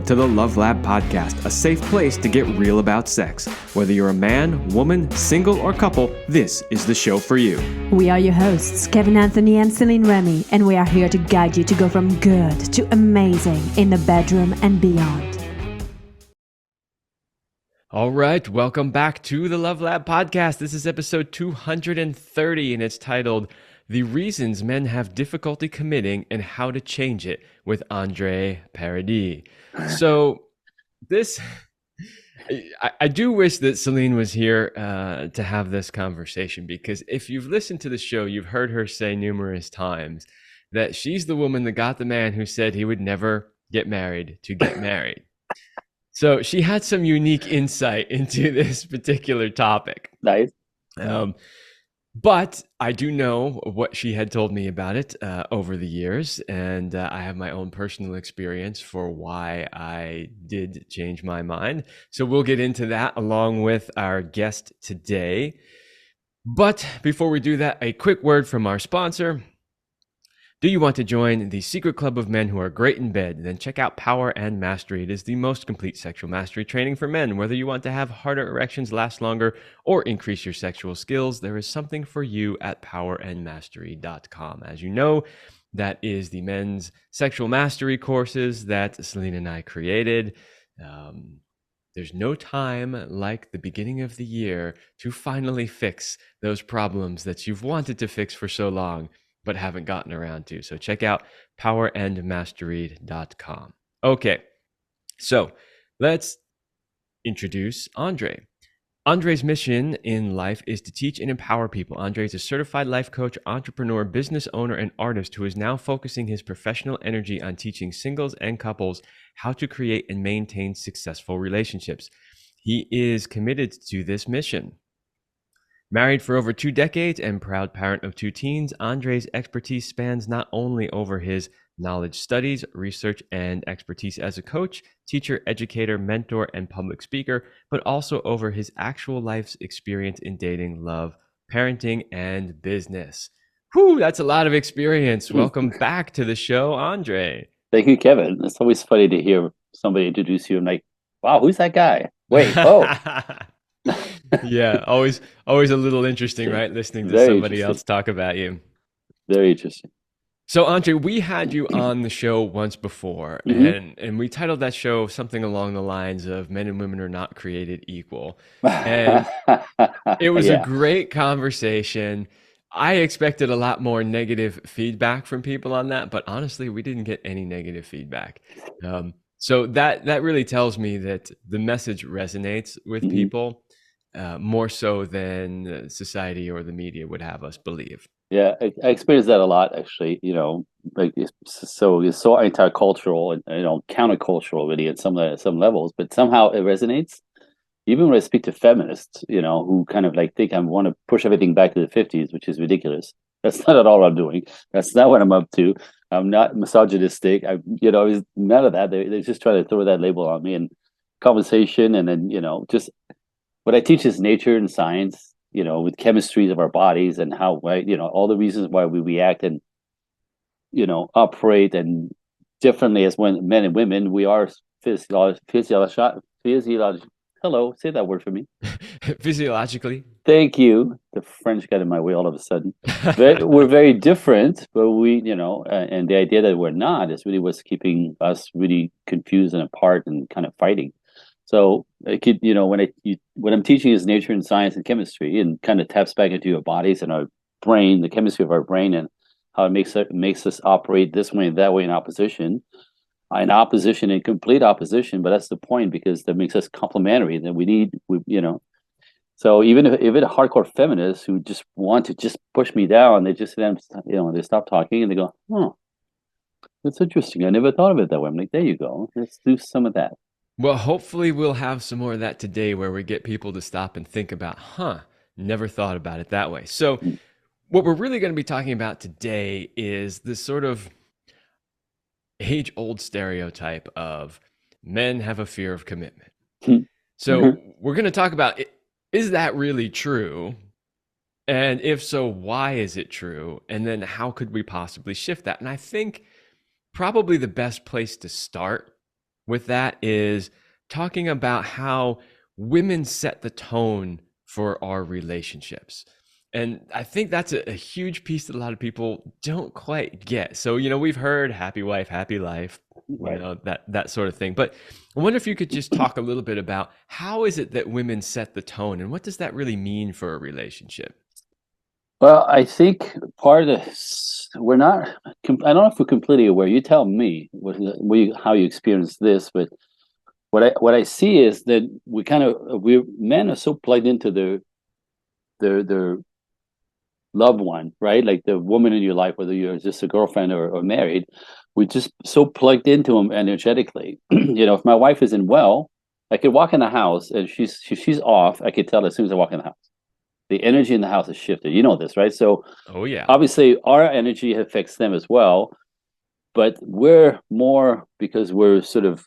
to the Love Lab Podcast, a safe place to get real about sex. Whether you're a man, woman, single, or couple, this is the show for you. We are your hosts, Kevin Anthony and Celine Remy, and we are here to guide you to go from good to amazing in the bedroom and beyond. All right, welcome back to the Love Lab Podcast. This is episode 230, and it's titled The Reasons Men Have Difficulty Committing and How to Change It with Andre Paradis. So this, I do wish that Celine was here to have this conversation, because if you've listened to the show, you've heard her say numerous times that she's the woman that got the man who said he would never get married to get married. So she had some unique insight into this particular topic. Nice. But I do know what she had told me about it over the years, and I have my own personal experience for why I did change my mind. So we'll get into that along with our guest today. But before we do that, a quick word from our sponsor. Do you want to join the secret club of men who are great in bed? Then check out Power and Mastery. It is the most complete sexual mastery training for men. Whether you want to have harder erections last longer or increase your sexual skills, there is something for you at powerandmastery.com. As you know, that is the men's sexual mastery courses that Celine and I created. There's no time like the beginning of the year to finally fix those problems that you've wanted to fix for so long but haven't gotten around to. So check out powerandmastery.com. Okay, so let's introduce Andre. Andre's mission in life is to teach and empower people. Andre is a certified life coach, entrepreneur, business owner, and artist who is now focusing his professional energy on teaching singles and couples how to create and maintain successful relationships. He is committed to this mission. Married for over 2 decades and proud parent of 2 teens, Andre's expertise spans not only over his knowledge, studies, research, and expertise as a coach, teacher, educator, mentor, and public speaker, but also over his actual life's experience in dating, love, parenting, and business. Whew, that's a lot of experience. Welcome back to the show, Andre. Thank you, Kevin. It's always funny to hear somebody introduce you. I'm like, wow, who's that guy? Wait, oh. Yeah, always a little interesting, right? Listening to somebody else talk about you. Very interesting. So, Andre, we had you on the show once before, and we titled that show something along the lines of "Men and Women Are Not Created Equal," and it was a great conversation. I expected a lot more negative feedback from people on that, but honestly, we didn't get any negative feedback. So that really tells me that the message resonates with people. More so than society or the media would have us believe. Yeah, I experienced that a lot, actually. You know, like it's so anti-cultural and countercultural, really, at some levels. But somehow it resonates. Even when I speak to feminists, who kind of like think I want to push everything back to the 50s, which is ridiculous. That's not at all what I'm doing. That's not what I'm up to. I'm not misogynistic. None of that. They just try to throw that label on me, and conversation, and then just. What I teach is nature and science, with chemistries of our bodies and how, all the reasons why we react and, operate and differently as men and women. We are hello, say that word for me. Physiologically. Thank you. The French got in my way all of a sudden. We're very different, but and the idea that we're not is really what's keeping us really confused and apart and kind of fighting. So it could, what I'm teaching is nature and science and chemistry, and kind of taps back into your bodies and our brain, the chemistry of our brain, and how it makes us operate this way and that way in opposition, in complete opposition. But that's the point, because that makes us complementary. That So even if a hardcore feminists who just want to just push me down, they just they stop talking and they go, "Oh, that's interesting. I never thought of it that way." I'm like, there you go. Let's do some of that. Well, hopefully we'll have some more of that today, where we get people to stop and think about, never thought about it that way. So what we're really going to be talking about today is this sort of age-old stereotype of men have a fear of commitment. So we're going to talk about, is that really true? And if so, why is it true? And then how could we possibly shift that? And I think probably the best place to start with that is talking about how women set the tone for our relationships. And I think that's a huge piece that a lot of people don't quite get. So, we've heard happy wife, happy life, Right. that sort of thing. But I wonder if you could just talk a little bit about how is it that women set the tone and what does that really mean for a relationship? Well, I think part of this, we're not, I don't know if we're completely aware. You tell me how you experience this, but what I see is that we men are so plugged into their loved one, right? Like the woman in your life, whether you're just a girlfriend or married, we just so plugged into them energetically. If my wife isn't well, I could walk in the house and she's off. I could tell as soon as I walk in the house. The energy in the house is shifted. You know this, right? So Oh, yeah. obviously our energy affects them as well, but we're more because we're sort of,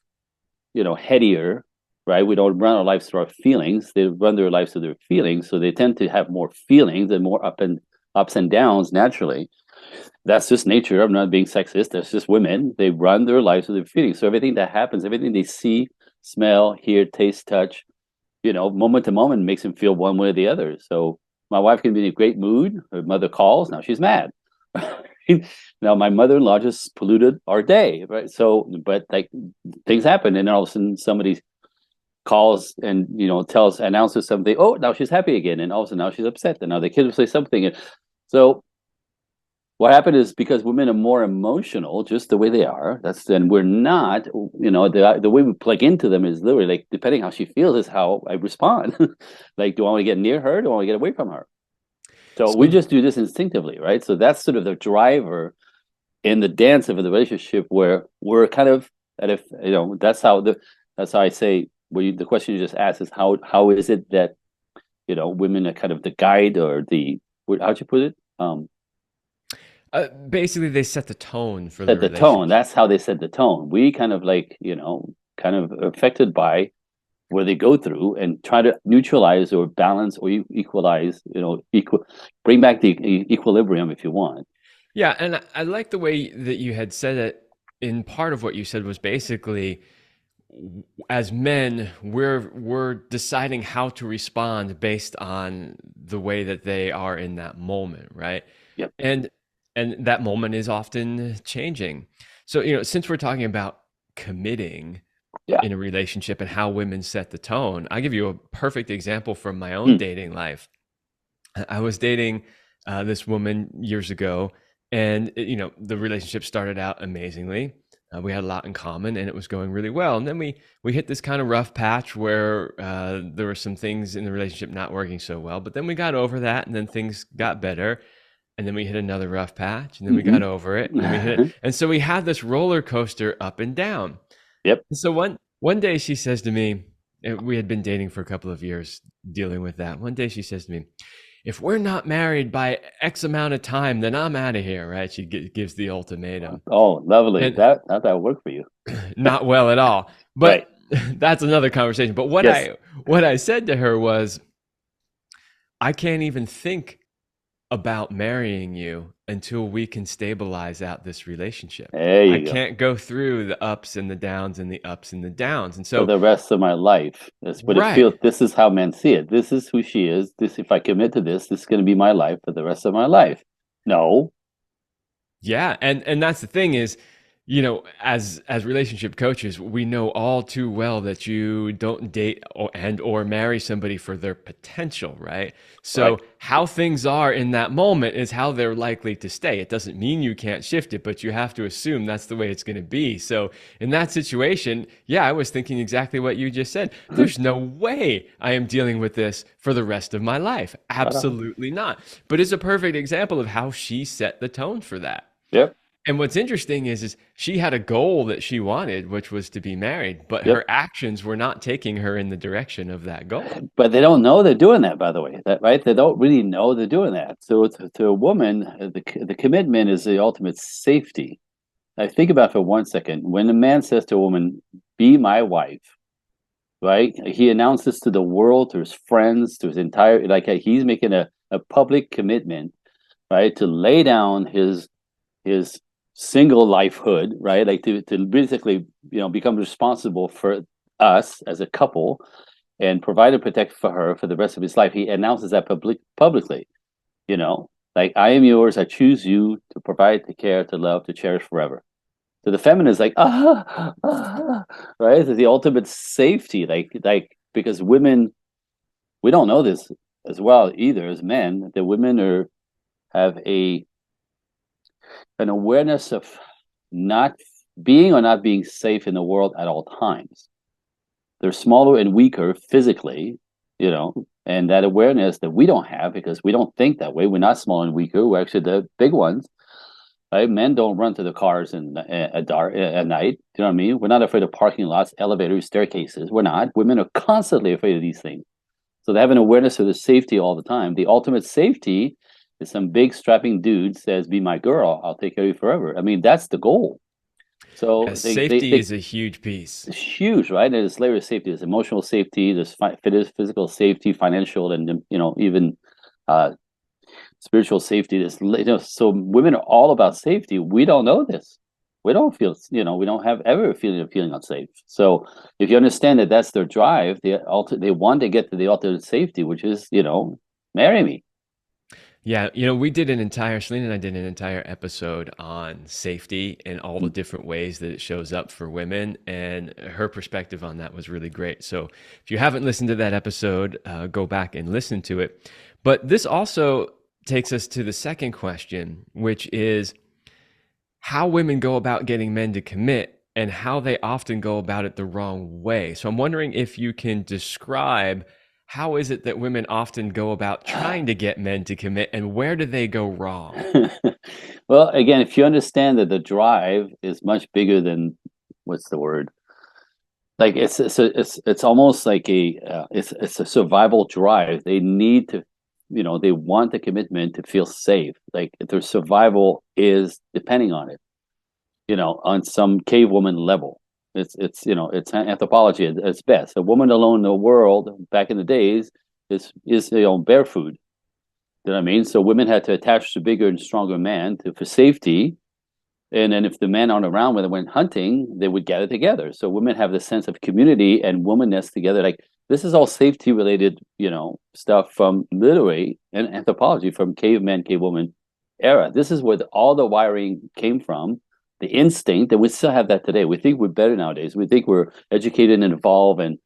headier, right? We don't run our lives through our feelings. They run their lives through their feelings. So they tend to have more feelings and more ups and downs naturally. That's just nature. I'm not being sexist. That's just women. They run their lives with their feelings. So everything that happens, everything they see, smell, hear, taste, touch, moment to moment makes them feel one way or the other. So my wife can be in a great mood. Her mother calls. Now she's mad. Now my mother-in-law just polluted our day, right? So, but like things happen, and then all of a sudden somebody calls and announces something. Oh, now she's happy again, and all of a sudden now she's upset, and now the kids will say something. And so what happened is because women are more emotional, just the way they are. Then we're not. The way we plug into them is literally like depending how she feels is how I respond. Like, do I want to get near her? Do I want to get away from her? So we So just do this instinctively, right? So that's sort of the driver in the dance of the relationship where we're kind of that if that's how I say the question you just asked is how is it that women are kind of the guide or how'd you put it basically, they set the tone for the set the tone. relationship. That's how they set the tone. We kind of like kind of affected by where they go through and try to neutralize or balance or equalize bring back the equilibrium if you want. Yeah, and I like the way that you had said it. In part of what you said was basically, as men, we're deciding how to respond based on the way that they are in that moment, right? Yep. And and that moment is often changing. So, since we're talking about committing Yeah. in a relationship and how women set the tone, I'll give you a perfect example from my own Hmm. dating life. I was dating this woman years ago, and the relationship started out amazingly. We had a lot in common, and it was going really well. And then we hit this kind of rough patch where there were some things in the relationship not working so well. But then we got over that, and then things got better. And then we hit another rough patch, and then we got over it, and then we hit it. And so we had this roller coaster up and down. Yep. And so one day she says to me, and we had been dating for a couple of years dealing with that. One day she says to me, if we're not married by X amount of time, then I'm out of here, right? She gives the ultimatum. Oh, lovely. And That work for you. not well at all. Right. But that's another conversation. But Yes. what I said to her was, I can't even think about marrying you until we can stabilize out this relationship. There I you go. can't go through the ups and the downs and the ups and the downs. And For so, the rest of my life. That's what it right. feels. This is how men see it. This is who she is. If I commit to this is going to be my life for the rest of my life. No. Yeah, and that's the thing is, as relationship coaches, we know all too well that you don't date or marry somebody for their potential, right? Right. So how things are in that moment is how they're likely to stay. It doesn't mean you can't shift it, but you have to assume that's the way it's going to be. So in that situation, yeah, I was thinking exactly what you just said. There's no way I am dealing with this for the rest of my life. Right on. Absolutely not. But it's a perfect example of how she set the tone for that. Yep. And what's interesting is she had a goal that she wanted, which was to be married, but Yep. her actions were not taking her in the direction of that goal. But they don't know they're doing that, by the way. That right? They don't really know they're doing that. So to a woman, the commitment is the ultimate safety. I think about it for 1 second. When a man says to a woman, "Be my wife," right? He announces to the world, to his friends, to his entire he's making a public commitment, right? To lay down his single lifehood, right? Like to basically, become responsible for us as a couple and provide and protect for her for the rest of his life. He announces that publicly, like, I am yours. I choose you to provide, to care, to love, to cherish forever. So the feminine is like, right? It's the ultimate safety, like because women, we don't know this as well either as men. The women have an awareness of not being or not being safe in the world at all times. They're smaller and weaker physically, and that awareness that we don't have because we don't think that way. We're not small and weaker. We're actually the big ones. Right? Men don't run to the cars at dark at night. Do you know what I mean? We're not afraid of parking lots, elevators, staircases. We're not. Women are constantly afraid of these things. So they have an awareness of the safety all the time. The ultimate safety is some big strapping dude says, "Be my girl. I'll take care of you forever." I mean, that's the goal. Yeah, So safety is a huge piece. it's huge, right? There's layers of safety. There's emotional safety. There's physical safety, financial, and even uh, spiritual safety. So women are all about safety. We don't know this. We don't feel, we don't have ever a feeling unsafe. So if you understand that that's their drive, they want to get to the ultimate safety, which is, marry me. Yeah, Selena and I did an entire episode on safety and all the different ways that it shows up for women. And her perspective on that was really great. So if you haven't listened to that episode, go back and listen to it. But this also takes us to the second question, which is how women go about getting men to commit and how they often go about it the wrong way. So I'm wondering if you can describe how is it that women often go about trying to get men to commit and where do they go wrong? Well, again, if you understand that the drive is much bigger than what's the word? Like it's almost like it's a survival drive. They need to, they want the commitment to feel safe. Like their survival is depending on it, on some cave woman level. It's anthropology at its best. A woman alone in the world back in the days is bear food. You know what I mean? So women had to attach to bigger and stronger man for safety. And then if the men aren't around when they went hunting, they would gather together. So women have the sense of community and womanness together. Like this is all safety related, stuff from literally and anthropology from caveman, cavewoman era. This is where all the wiring came from, the instinct, and we still have that today. We think we're better nowadays. We think we're educated and evolved and,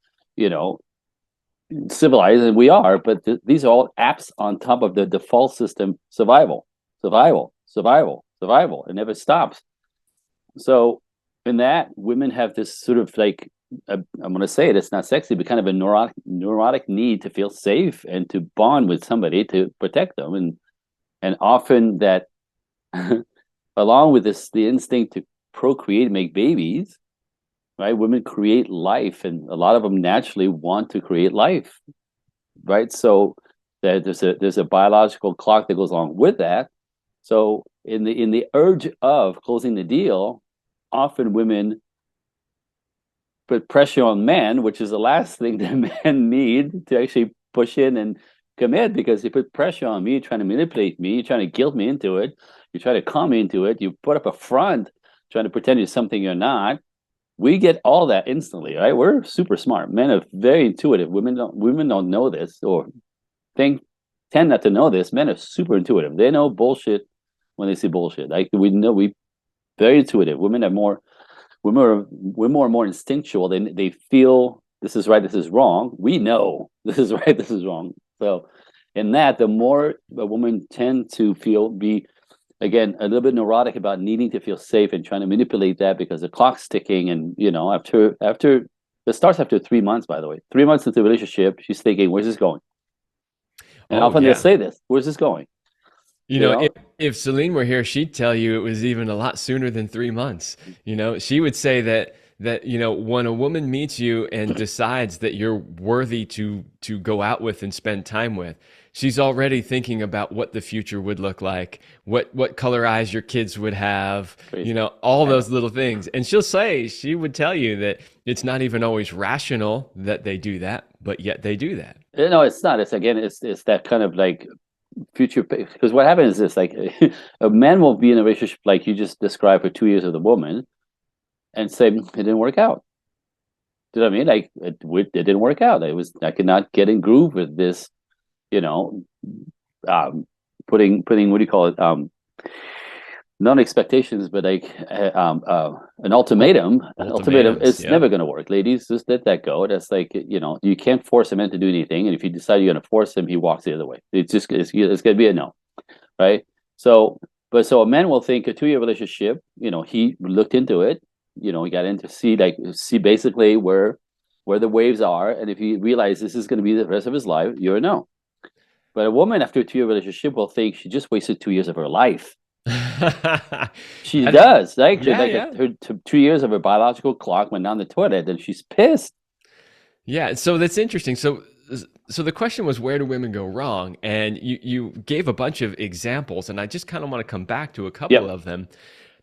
civilized, and we are, but these are all apps on top of the default system survival, survival, survival, survival. It never stops. So in that, women have this sort of like, I'm going to say it, it's not sexy, but kind of a neurotic need to feel safe and to bond with somebody to protect them. And often that, along with this, the instinct to procreate, make babies, right? Women create life, and a lot of them naturally want to create life, right? So there's a biological clock that goes along with that. So in the urge of closing the deal, often women put pressure on men, which is the last thing that men need to actually push in and commit, because you put pressure on me, you're trying to manipulate me, you're trying to guilt me into it, you try to calm me into it, you put up a front trying to pretend you're something you're not. We get all that instantly, right? We're super smart. Men are very intuitive. Women don't know this or tend not to know this. Men are super intuitive. They know bullshit when they see bullshit. Like we very intuitive. Women are more instinctual. They feel this is right, this is wrong. We know this is right, this is wrong. So in that, the more a woman tend to be again a little bit neurotic about needing to feel safe and trying to manipulate that because the clock's ticking, and after it starts after 3 months, by the way. 3 months into the relationship, she's thinking, where's this going? And Oh often they'll yeah. say this, where's this going? If Celine were here, she'd tell you it was even a lot sooner than 3 months. She would say that when a woman meets you and decides that you're worthy to go out with and spend time with, she's already thinking about what the future would look like, what color eyes your kids would have, Crazy. all those little things. And she would tell you that it's not even always rational that they do that, but yet they do that. No, it's not. It's again, it's that kind of like future, because what happens is this, like a man will be in a relationship like you just described for 2 years with a woman and say it didn't work out. Do you know what I mean? Like it didn't work out. I could not get in groove with this, you know, um, putting what do you call it? Not expectations, but like an ultimatum. An ultimatum Ultimatums. is Yep. never going to work. Ladies, just let that go. That's like, you can't force a man to do anything, and if you decide you're going to force him, he walks the other way. It's going to be a no, right? So, so a man will think a 2 year relationship. He looked into it. He got into see basically where the waves are, and if he realizes this is going to be the rest of his life, you're a no. But a woman after a 2 year relationship will think she just wasted 2 years of her life. She That, does. yeah, yeah. Her 2 years of her biological clock went down the toilet, and she's pissed. Yeah, so that's interesting. So the question was, where do women go wrong? And you gave a bunch of examples, and I just kind of want to come back to a couple Yep. of them.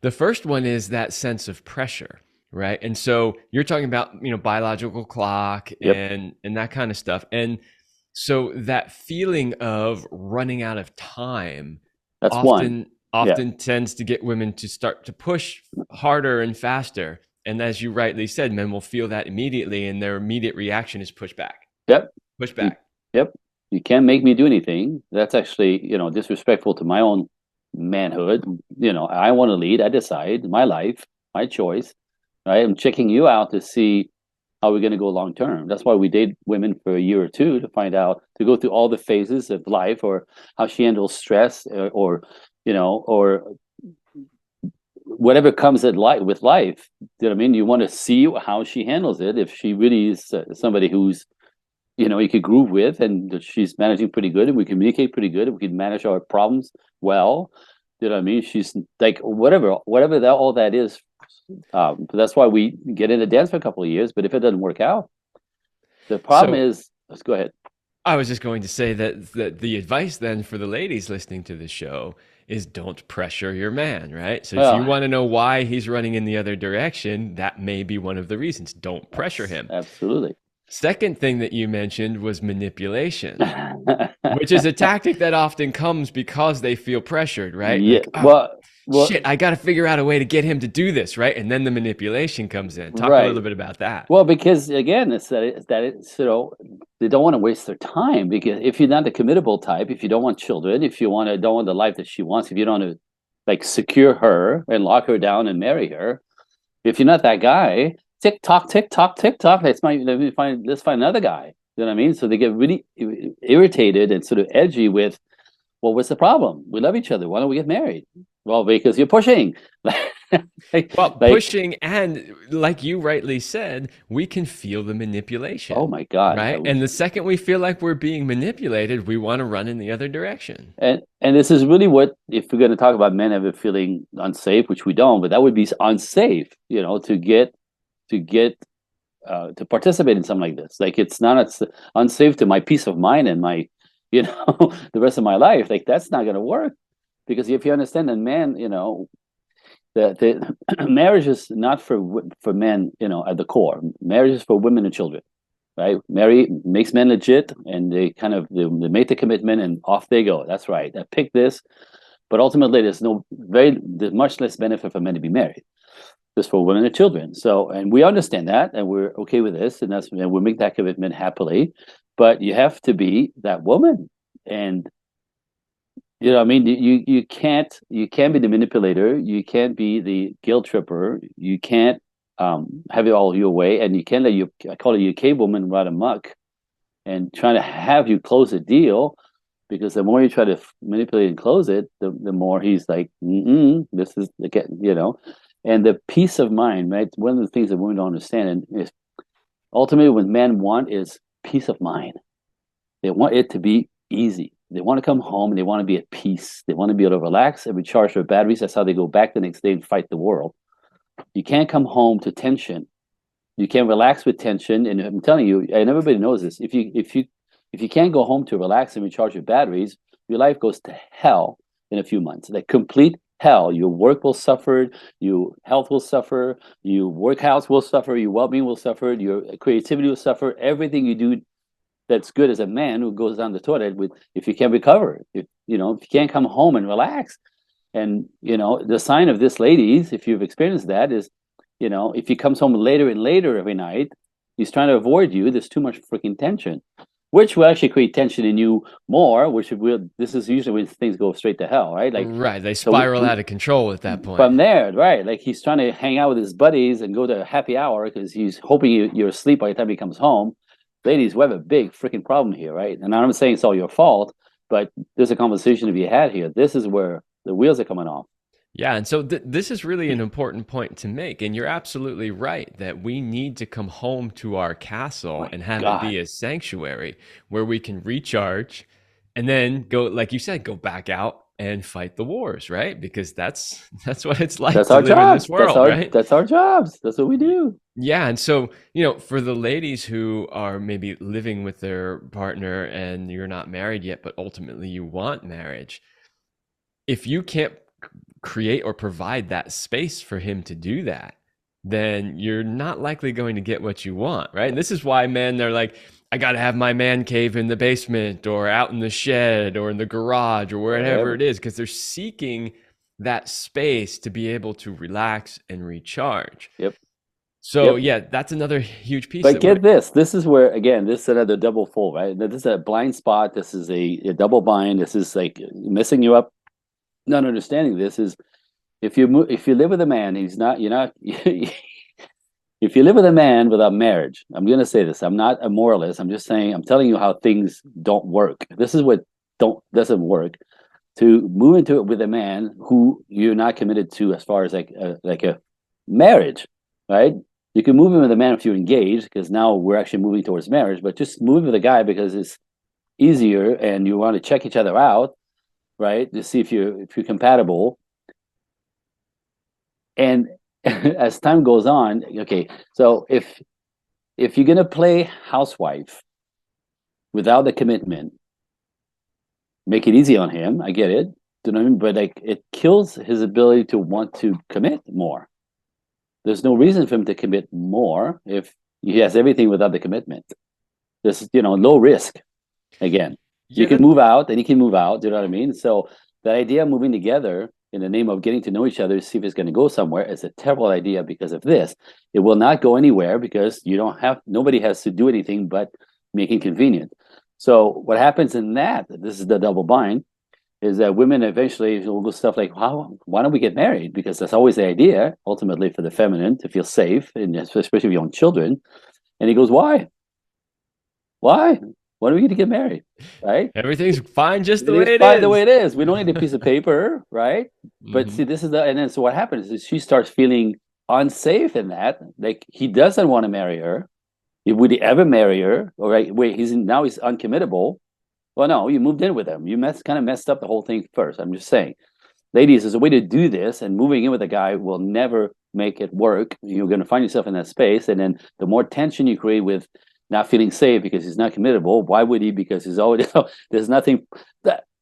The first one is that sense of pressure, right? And so you're talking about, biological clock Yep. and that kind of stuff. And so that feeling of running out of time That's one. often Yeah, often tends to get women to start to push harder and faster. And as you rightly said, men will feel that immediately, and their immediate reaction is push back, yep. push You, back. yep. You can't make me do anything. That's actually, disrespectful to my own manhood. I want to lead. I decide my life, my choice. Right? I'm checking you out to see how we're going to go long term. That's why we date women for a year or two to find out, to go through all the phases of life, or how she handles stress, or whatever comes at life with life. You know what I mean? You want to see how she handles it. If she really is somebody who's, you could groove with, and she's managing pretty good, and we communicate pretty good, and we can manage our problems well. You know what I mean? She's like whatever that all that is. That's why we get into dance for a couple of years. But if it doesn't work out, the problem So is, let's go ahead. I was just going to say that the advice then for the ladies listening to the show is don't pressure your man, right? So if you Well, want to know why he's running in the other direction, that may be one of the reasons. Don't pressure him. absolutely. Second thing that you mentioned was manipulation, which is a tactic that often comes because they feel pressured, right? Yeah. Like, oh, Well, shit, I got to figure out a way to get him to do this, right? And then the manipulation comes in. Talk a little right. bit about that. Well, because again, it's they don't want to waste their time, because if you're not the committable type, if you don't want children, if you don't want the life that she wants, if you don't want to like secure her and lock her down and marry her, if you're not that guy, tick tock, tick tock, tick tock. Let's find another guy. You know what I mean? So they get really irritated and sort of edgy with, well, what's the problem? We love each other. Why don't we get married? Well, because you're pushing. Well, like, pushing, and like you rightly said, we can feel the manipulation, oh my God. right? And the second we feel like we're being manipulated, we want to run in the other direction. And this is really what, if we're going to talk about men ever feeling unsafe, which we don't, but that would be unsafe, to participate in something like this. Like, it's unsafe to my peace of mind and my, the rest of my life. Like, that's not going to work, because if you understand that man, the marriage is not for men, at the core. Marriage is for women and children, right? Marry makes men legit, and they make the commitment, and off they go. That's right. I picked this, but ultimately, there's much less benefit for men to be married, just for women and children. So, and we understand that, and we're okay with this, and we make that commitment happily. But you have to be that woman, and I mean, you can't be the manipulator, you can't be the guilt tripper, you can't have it all your way, and you can't let I call it UK woman run amok and trying to have you close a deal, because the more you try to manipulate and close it, the more he's like, this is and the peace of mind, right? One of the things that women don't understand is ultimately what men want is peace of mind. They want it to be easy. They want to come home and they want to be at peace. They want to be able to relax and recharge their batteries. That's how they go back the next day and fight the world. You can't come home to tension. You can't relax with tension. And I'm telling you, and everybody knows this. If you can't go home to relax and recharge your batteries, your life goes to hell in a few months. Like complete hell. Your work will suffer. Your health will suffer. Your workouts will suffer. Your well-being will suffer. Your creativity will suffer. Everything you do that's good as a man who goes down the toilet with if you can't recover, if if you can't come home and relax. And the sign of this, ladies, if you've experienced that, is if he comes home later and later every night, he's trying to avoid you. There's too much freaking tension, which will actually create tension in you more. Which will this is usually when things go straight to hell, right? Like Right. They so spiral out of control at that point. from there, right? Like he's trying to hang out with his buddies and go to a happy hour because he's hoping you're asleep by the time he comes home. Ladies, we have a big freaking problem here, right? And I'm not saying it's all your fault, but there's a conversation to be had here. This is where the wheels are coming off. Yeah, and so this is really an important point to make, and you're absolutely right that we need to come home to our castle My and have it God. be a sanctuary where we can recharge and then go, like you said, go back out and fight the wars, right? Because that's what it's like That's to our live in this jobs. world, right? That's our jobs. That's what we do. Yeah, and so, for the ladies who are maybe living with their partner and you're not married yet, but ultimately you want marriage, if you can't create or provide that space for him to do that, then you're not likely going to get what you want, right? And this is why men, they're like, I got to have my man cave in the basement or out in the shed or in the garage or wherever Whatever. it is, because they're seeking that space to be able to relax and recharge. Yep. So Yep. yeah, that's another huge piece But that we're get this. This is where, again, this is another double fold, right? This is a blind spot. This is a double bind. This is like messing you up. Not understanding this is if you live with a man, you're not. If you live with a man without marriage, I'm going to say this. I'm not a moralist. I'm just saying. I'm telling you how things don't work. This is what doesn't work. To move into it with a man who you're not committed to, as far as like a marriage, right? You can move in with a man if you're engaged, because now we're actually moving towards marriage. But just move with a guy because it's easier, and you want to check each other out, right? To see if you're compatible. And as time goes on, okay, so if you're gonna play housewife without the commitment, make it easy on him. I get it, you know what I mean? But like it kills his ability to want to commit more. There's no reason for him to commit more if he has everything without the commitment. This is low risk. Again, you yeah, can move out and he can move out. Do you know what I mean? So that idea of moving together in the name of getting to know each other, see if it's going to go somewhere, is a terrible idea because of this. It will not go anywhere because nobody has to do anything but make it convenient. So what happens in that, this is the double bind, is that women eventually will do stuff like, why don't we get married? Because that's always the idea, ultimately, for the feminine to feel safe, and especially with young children. And he goes, why? Why? When are we going to get married? Right? everything's fine just the way It's it fine the way is. it is. We don't need a piece of paper, right? But Hmm. see, and then so what happens is she starts feeling unsafe in that. Like he doesn't want to marry her. Would he ever marry her? All right, wait, now he's uncommittable. Well, no, you moved in with him. You kind of messed up the whole thing first. I'm just saying, ladies, there's a way to do this, and moving in with a guy will never make it work. You're going to find yourself in that space, and then the more tension you create with not feeling safe because he's not committable. Why would he? Because he's already there's nothing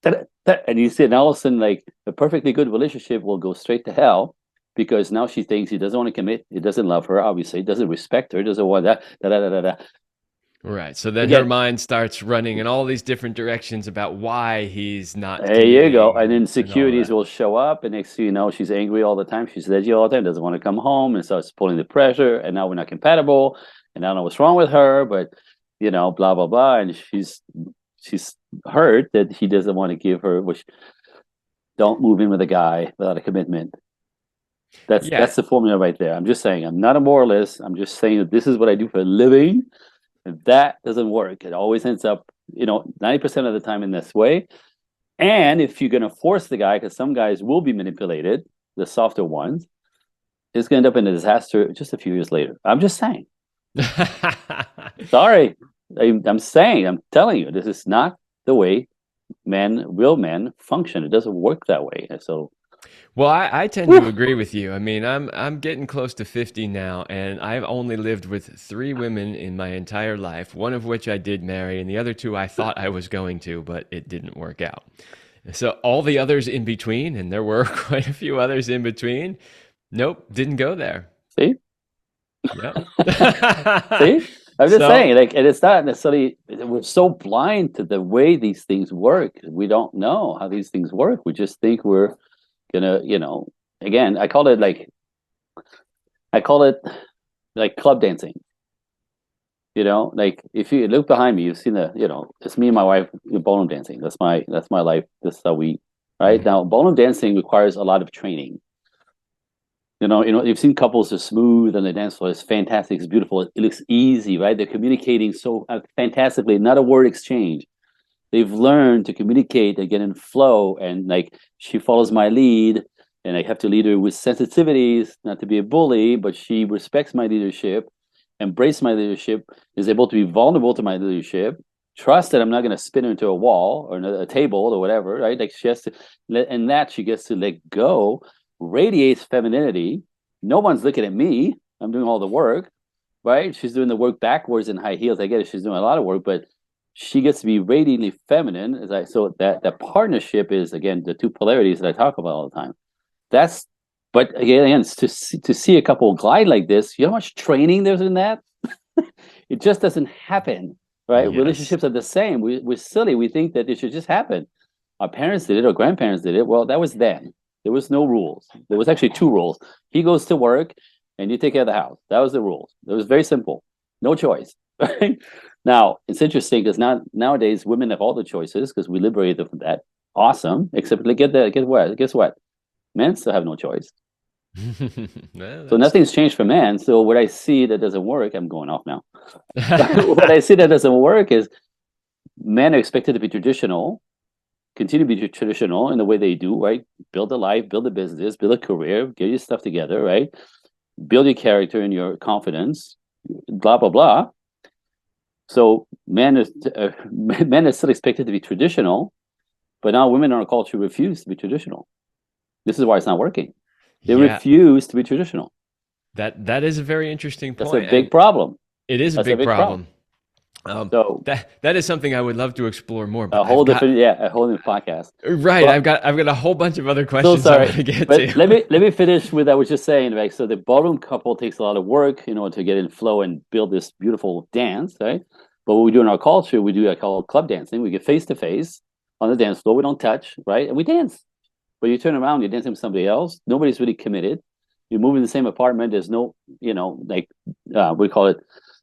and you see, and all of a sudden, like a perfectly good relationship will go straight to hell because now she thinks he doesn't want to commit. He doesn't love her, obviously. He doesn't respect her. Doesn't want that. Right. So then her Again, mind starts running in all these different directions about why he's not there you go. And committing and all insecurities that. will show up, and next thing you know, she's angry all the time. She's edgy all the time. Doesn't want to come home, and starts pulling the pressure. And now we're not compatible. And I don't know what's wrong with her, but blah blah blah. And she's hurt that he doesn't want to give her. Which don't move in with a guy without a commitment. Yeah. That's the formula right there. I'm just saying. I'm not a moralist. I'm just saying that this is what I do for a living. And that doesn't work. It always ends up, 90% of the time in this way. And if you're going to force the guy, because some guys will be manipulated, the softer ones, it's going to end up in a disaster just a few years later. I'm just saying. Sorry. I'm saying, I'm telling you, this is not the way real men function. It doesn't work that way. So, Well, I tend to agree with you. I mean, I'm getting close to 50 now, and I've only lived with three women in my entire life, one of which I did marry, and the other two I thought I was going to, but it didn't work out. So all the others in between, and there were quite a few others in between, nope, didn't go there. see? Yep. See? I'm just So saying, like, and it's not necessarily, we're so blind to the way these things work. We don't know how these things work. We just think we're gonna, again, I call it like club dancing. Like if you look behind me, you've seen it's me and my wife ballroom dancing. That's my life. This is how we, right? mhm. Now, ballroom dancing requires a lot of training. You've seen couples are smooth and the dance floor is fantastic. It's beautiful. It looks easy, right? They're communicating so fantastically. Not a word exchange. They've learned to communicate and get in flow. And like she follows my lead, and I have to lead her with sensitivities, not to be a bully, but she respects my leadership, embrace my leadership, is able to be vulnerable to my leadership, trust that I'm not going to spin her into a wall or a table or whatever, right? Like she has to, and that she gets to let go, radiates femininity. No one's looking at me. I'm doing all the work, right? She's doing the work backwards in high heels. I get it. She's doing a lot of work, but she gets to be radiantly feminine. So that partnership is again the two polarities that I talk about all the time. That's but again to see a couple glide like this, you know how much training there's in that? It just doesn't happen, right? Yes. Relationships are the same. We're silly. We think that it should just happen. Our parents did it, our grandparents did it. Well, that was then. There was no rules. There was actually two rules. He goes to work and you take care of the house. That was the rules. It was very simple. No choice. Right? Now, it's interesting because nowadays women have all the choices because we liberated them from that. Awesome. Except guess what? Men still have no choice. Well, So that's nothing's changed for men. So what I see that doesn't work, I'm going off now. What I see that doesn't work is men are expected to be traditional, continue to be traditional in the way they do, right? Build a life, build a business, build a career, get your stuff together, right? Build your character and your confidence, blah, blah, blah. So men are still expected to be traditional, but now women in our culture refuse to be traditional. This is why it's not working. They yeah. refuse to be traditional. That is a very interesting That's a point, big and problem. it is a That's a big big problem. problem. So That is something I would love to explore more, but a whole different, yeah, a whole new podcast. right. But I've got a whole bunch of other so questions I want sorry, to get but to. let me finish with I was just saying, right? So the ballroom couple takes a lot of work, to get in flow and build this beautiful dance, right? But what we do in our culture, we do I call club dancing. We get face to face on the dance floor. We don't touch, right? And we dance. But you turn around, you're dancing with somebody else. Nobody's really committed. You move in the same apartment. There's no, like we call it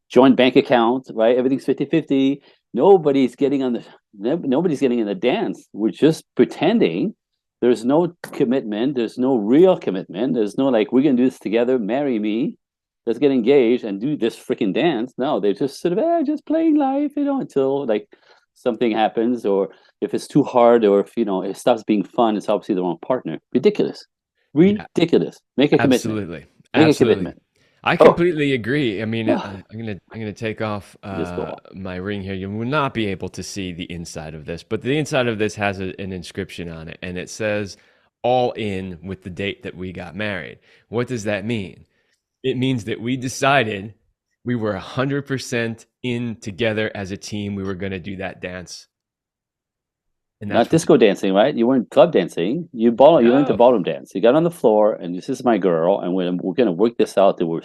joint bank account, right? Everything's 50-50. Nobody's getting in the dance. We're just pretending. There's no commitment. There's no real commitment. There's no like, we're gonna do this together, marry me, let's get engaged and do this freaking dance. No, they're just sort of just playing life, until like something happens, or if it's too hard, or if it stops being fun, it's obviously the wrong partner. Ridiculous. Yeah, Ridiculous. Make a commitment. absolutely. Make a Absolutely. commitment. I Oh, completely agree. I mean, I'm gonna take off just go on. my ring here. You will not be able to see the inside of this, but the inside of this has an inscription on it, and it says "all in" with the date that we got married. What does that mean? It means that we decided we were 100% in together as a team. We were going to do that dance, and Not that's what. disco dancing, right? You weren't club dancing. You went to No, ballroom dance. You got on the floor, and this is my girl, and we're gonna work this out that we're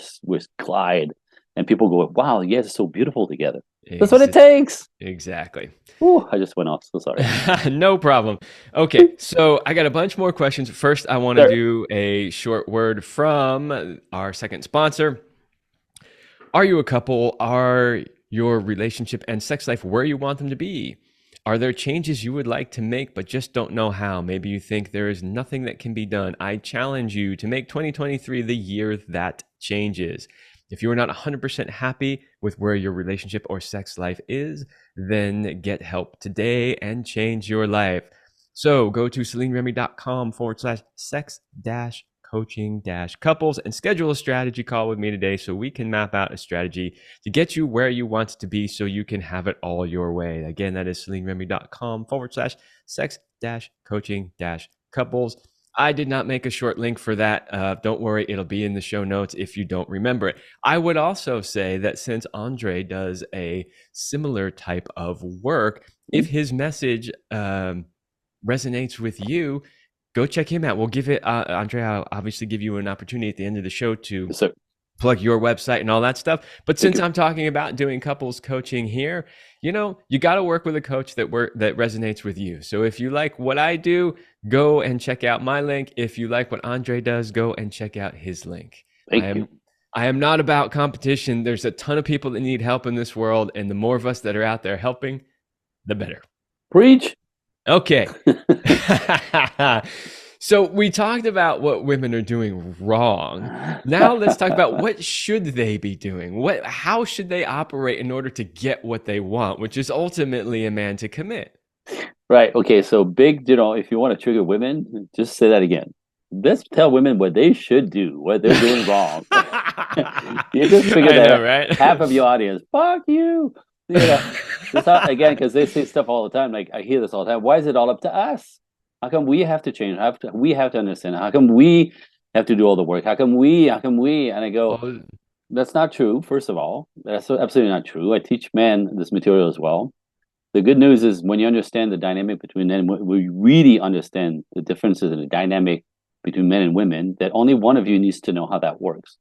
Clyde, and people go, "Wow, you guys are so beautiful together." That's what it ex- takes. exactly. Ooh, I just went off. So sorry. No problem. Okay, so I got a bunch more questions. First, I want to Sure. do a short word from our second sponsor. Are you a couple? Are your relationship and sex life where you want them to be? Are there changes you would like to make but just don't know how? Maybe you think there is nothing that can be done. I challenge you to make 2023 the year that changes. If you are not 100% happy with where your relationship or sex life is, then get help today and change your life. So go to CelineRemy.com/sex coaching couples and schedule a strategy call with me today so we can map out a strategy to get you where you want to be so you can have it all your way. Again, that is CelineRemy.com/sex coaching couples. I did not make a short link for that. Don't worry, it'll be in the show notes if you don't remember it. I would also say that since Andre does a similar type of work, if his message resonates with you, go check him out. We'll give it, Andre, I'll obviously give you an opportunity at the end of the show to So plug your website and all that stuff. But Thank since you. I'm talking about doing couples coaching here, you got to work with a coach that resonates with you. So if you like what I do, go and check out my link. If you like what Andre does, go and check out his link. I Thank you. am I am not about competition. There's a ton of people that need help in this world, and the more of us that are out there helping, the better. Preach. Okay. So we talked about what women are doing wrong. Now let's talk about what should they be doing? How should they operate in order to get what they want, which is ultimately a man to commit. Right. Okay. So big, if you want to trigger women, just say that again. Let's tell women what they should do, what they're doing wrong. You just figured I know, that right? half of your audience, fuck you. You know, this again, because they say stuff all the time. Like I hear this all the time. Why is it all up to us? How come we have to change? We have to understand? How come we have to do all the work? How come we? How come we? And I go, Well, that's not true. First of all, that's absolutely not true. I teach men this material as well. The good news is when you understand the dynamic between men, we really understand the differences in the dynamic between men and women, that only one of you needs to know how that works,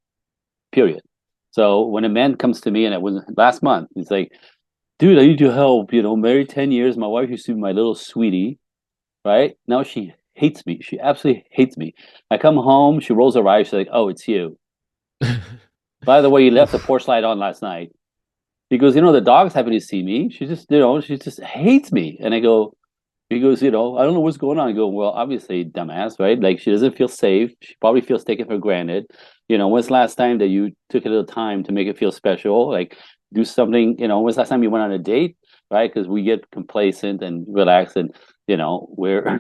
period. So when a man comes to me, and it was last month, he's like, dude, I need your help. Married 10 years. My wife used to be my little sweetie, right? Now she hates me. She absolutely hates me. I come home, she rolls her eyes. She's like, oh, it's you. By the way, you left the porch light on last night. Because the dog's happy to see me. She just hates me. And he goes, I don't know what's going on. I go, well, obviously, dumbass, right? Like she doesn't feel safe. She probably feels taken for granted. When's the last time that you took a little time to make it feel special? Like do something, when's the last time you went on a date, right? Because we get complacent and relaxed, and we're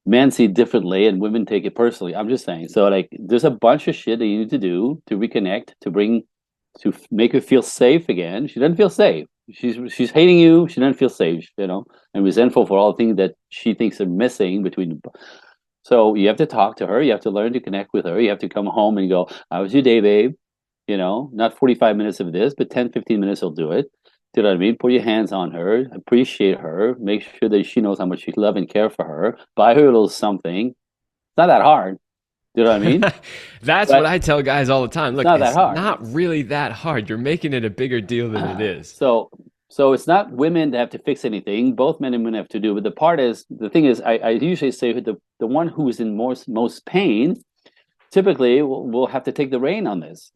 men see it differently and women take it personally. I'm just saying. So like there's a bunch of shit that you need to do to reconnect, to make her feel safe again. She doesn't feel safe. She's hating you. She doesn't feel safe, and resentful for all the things that she thinks are missing between. So you have to talk to her. You have to learn to connect with her. You have to come home and go, how was your day, babe? Not 45 minutes of this, but 10, 15 minutes will do it. Do you know what I mean? Put your hands on her, appreciate her, make sure that she knows how much you love and care for her. Buy her a little something. It's not that hard. Do you know what I mean? That's what But I tell guys all the time. it's Look, not that it's hard. not really that hard. You're making it a bigger deal than it is. So it's not women that have to fix anything. Both men and women have to do. But the thing is, I usually say the one who is in most pain typically will have to take the reign on this.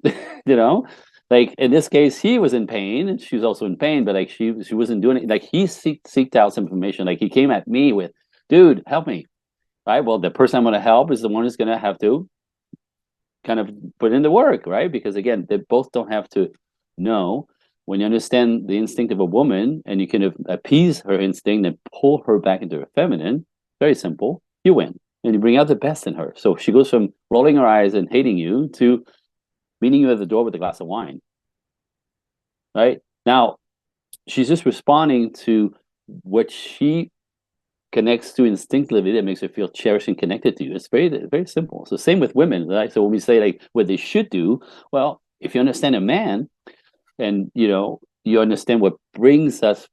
Like in this case, he was in pain and she was also in pain, but like she wasn't doing it. Like he seeked out some information. Like he came at me with, dude, help me. Right. Well, the person I'm going to help is the one who's going to have to kind of put in the work, right? Because again, they both don't have to know. When you understand the instinct of a woman and you can appease her instinct and pull her back into her feminine, very simple, you win. And you bring out the best in her. So she goes from rolling her eyes and hating you to meeting you at the door with a glass of wine. Right? Now, she's just responding to what she connects to instinctively that makes her feel cherished and connected to you. It's very, very simple. So same with women, right? So when we say like what they should do, well, if you understand a man and you understand what brings us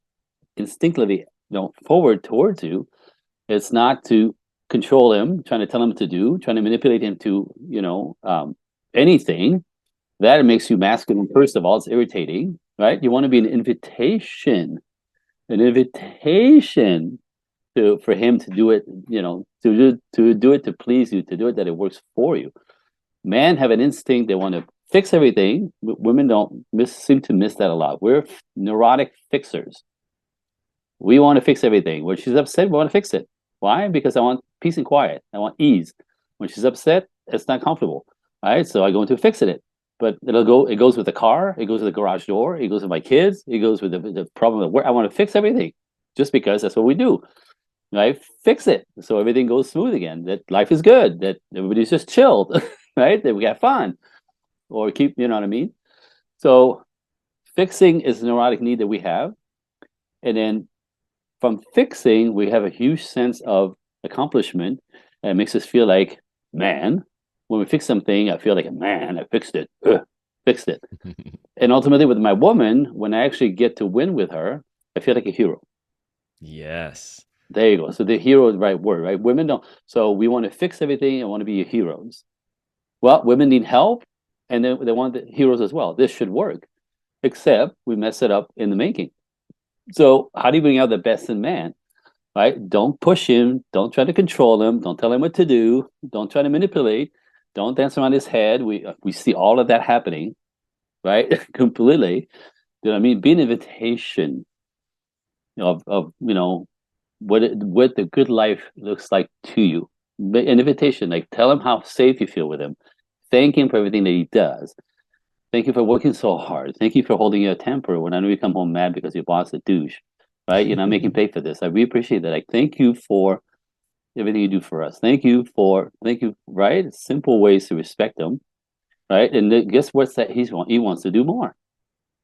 instinctively forward towards you, it's not to control him, trying to tell him what to do, trying to manipulate him to anything. That makes you masculine. First of all, it's irritating, right? You want to be an invitation for him to do it, to do it to please you, to do it that it works for you. Men have an instinct; they want to fix everything. Women don't seem to miss that a lot. We're neurotic fixers. We want to fix everything. When she's upset, we want to fix it. Why? Because I want peace and quiet. I want ease. When she's upset, it's not comfortable. Right? So I go into fixing it. But it goes with the car, it goes with the garage door, it goes with my kids, it goes with the problem of work. I want to fix everything just because that's what we do. Right? Fix it so everything goes smooth again, that life is good, that everybody's just chilled, right? That we have fun. Or keep, you know what I mean? So fixing is a neurotic need that we have. And then from fixing, we have a huge sense of accomplishment, and it makes us feel like, man, when we fix something, I feel like, man, I fixed it. Fixed it. And ultimately, with my woman, when I actually get to win with her, I feel like a hero. Yes. There you go. So the hero is the right word, right? Women don't. So we want to fix everything and want to be heroes. Well, women need help. and then they want the heroes as well. This should work, except we mess it up in the making. So how do you bring out the best in man? Right? Don't push him. Don't try to control him. Don't tell him what to do. Don't try to manipulate. Don't dance around his head. We see all of that happening, right? Completely. You know what I mean? Be an invitation of what the good life looks like to you. An invitation, like tell him how safe you feel with him. Thank him for everything that he does. Thank you for working so hard. Thank you for holding your temper when I know you come home mad because your boss is a douche, right? You're not making pay for this. I really appreciate that. Like, thank you for everything you do for us. Thank you, right? Simple ways to respect them, right? And then guess what's that? He wants to do more.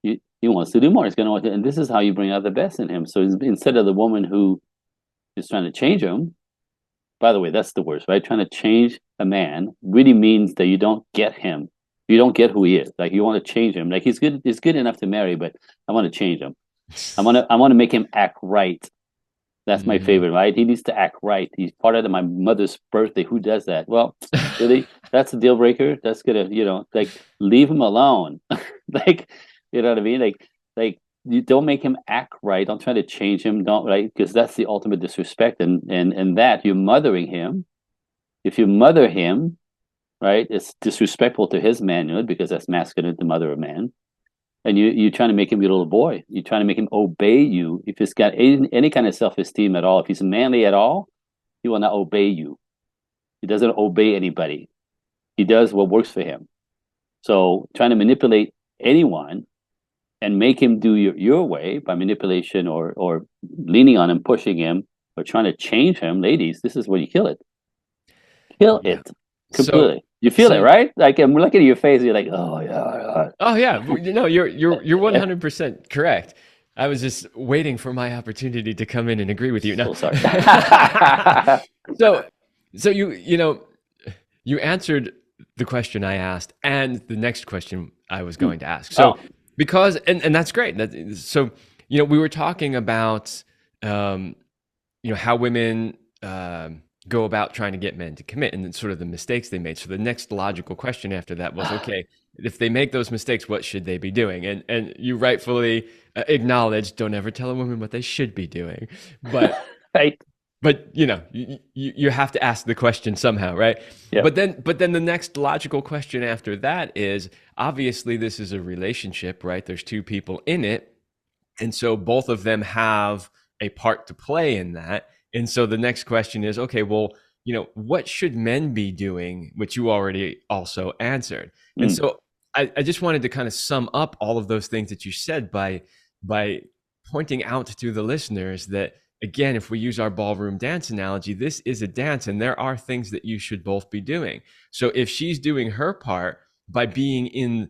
He wants to do more. He's going to want to, and this is how you bring out the best in him. So instead of the woman who is trying to change him, by the way, that's the worst, right? Trying to change a man really means that you don't get him. You don't get who he is. Like you want to change him. Like he's good enough to marry, but I want to change him. I want to make him act right. That's my favorite, right? He needs to act right. He's part of my mother's birthday. Who does that? Well, really, that's a deal breaker. That's gonna, like leave him alone. Like, you know what I mean? Like you don't make him act right. Don't try to change him. Don't right because that's the ultimate disrespect. And that you're mothering him. If you mother him, right, it's disrespectful to his manhood because that's masculine to mother a man. And you're trying to make him your little boy. You're trying to make him obey you. If he's got any kind of self-esteem at all, if he's manly at all, he will not obey you. He doesn't obey anybody. He does what works for him. So trying to manipulate anyone and make him do your way by manipulation or leaning on him, pushing him, or trying to change him, ladies, this is where you kill it. Kill Yeah. it completely. You feel it, right? Like I'm looking at your face, you're like, oh yeah. Oh yeah, no, you're 100% correct. I was just waiting for my opportunity to come in and agree with you. No, So sorry. so you answered the question I asked and the next question I was going to ask. So because and that's great. So we were talking about how women go about trying to get men to commit and then sort of the mistakes they made. So the next logical question after that was, okay, if they make those mistakes, what should they be doing? And you rightfully acknowledged, don't ever tell a woman what they should be doing. But right. But you have to ask the question somehow, right? Yep. But then the next logical question after that is, obviously this is a relationship, right? There's two people in it. And so both of them have a part to play in that. And so the next question is, okay, well, what should men be doing, which you already also answered. And so I just wanted to kind of sum up all of those things that you said by pointing out to the listeners that, again, if we use our ballroom dance analogy, this is a dance and there are things that you should both be doing. So if she's doing her part by being in,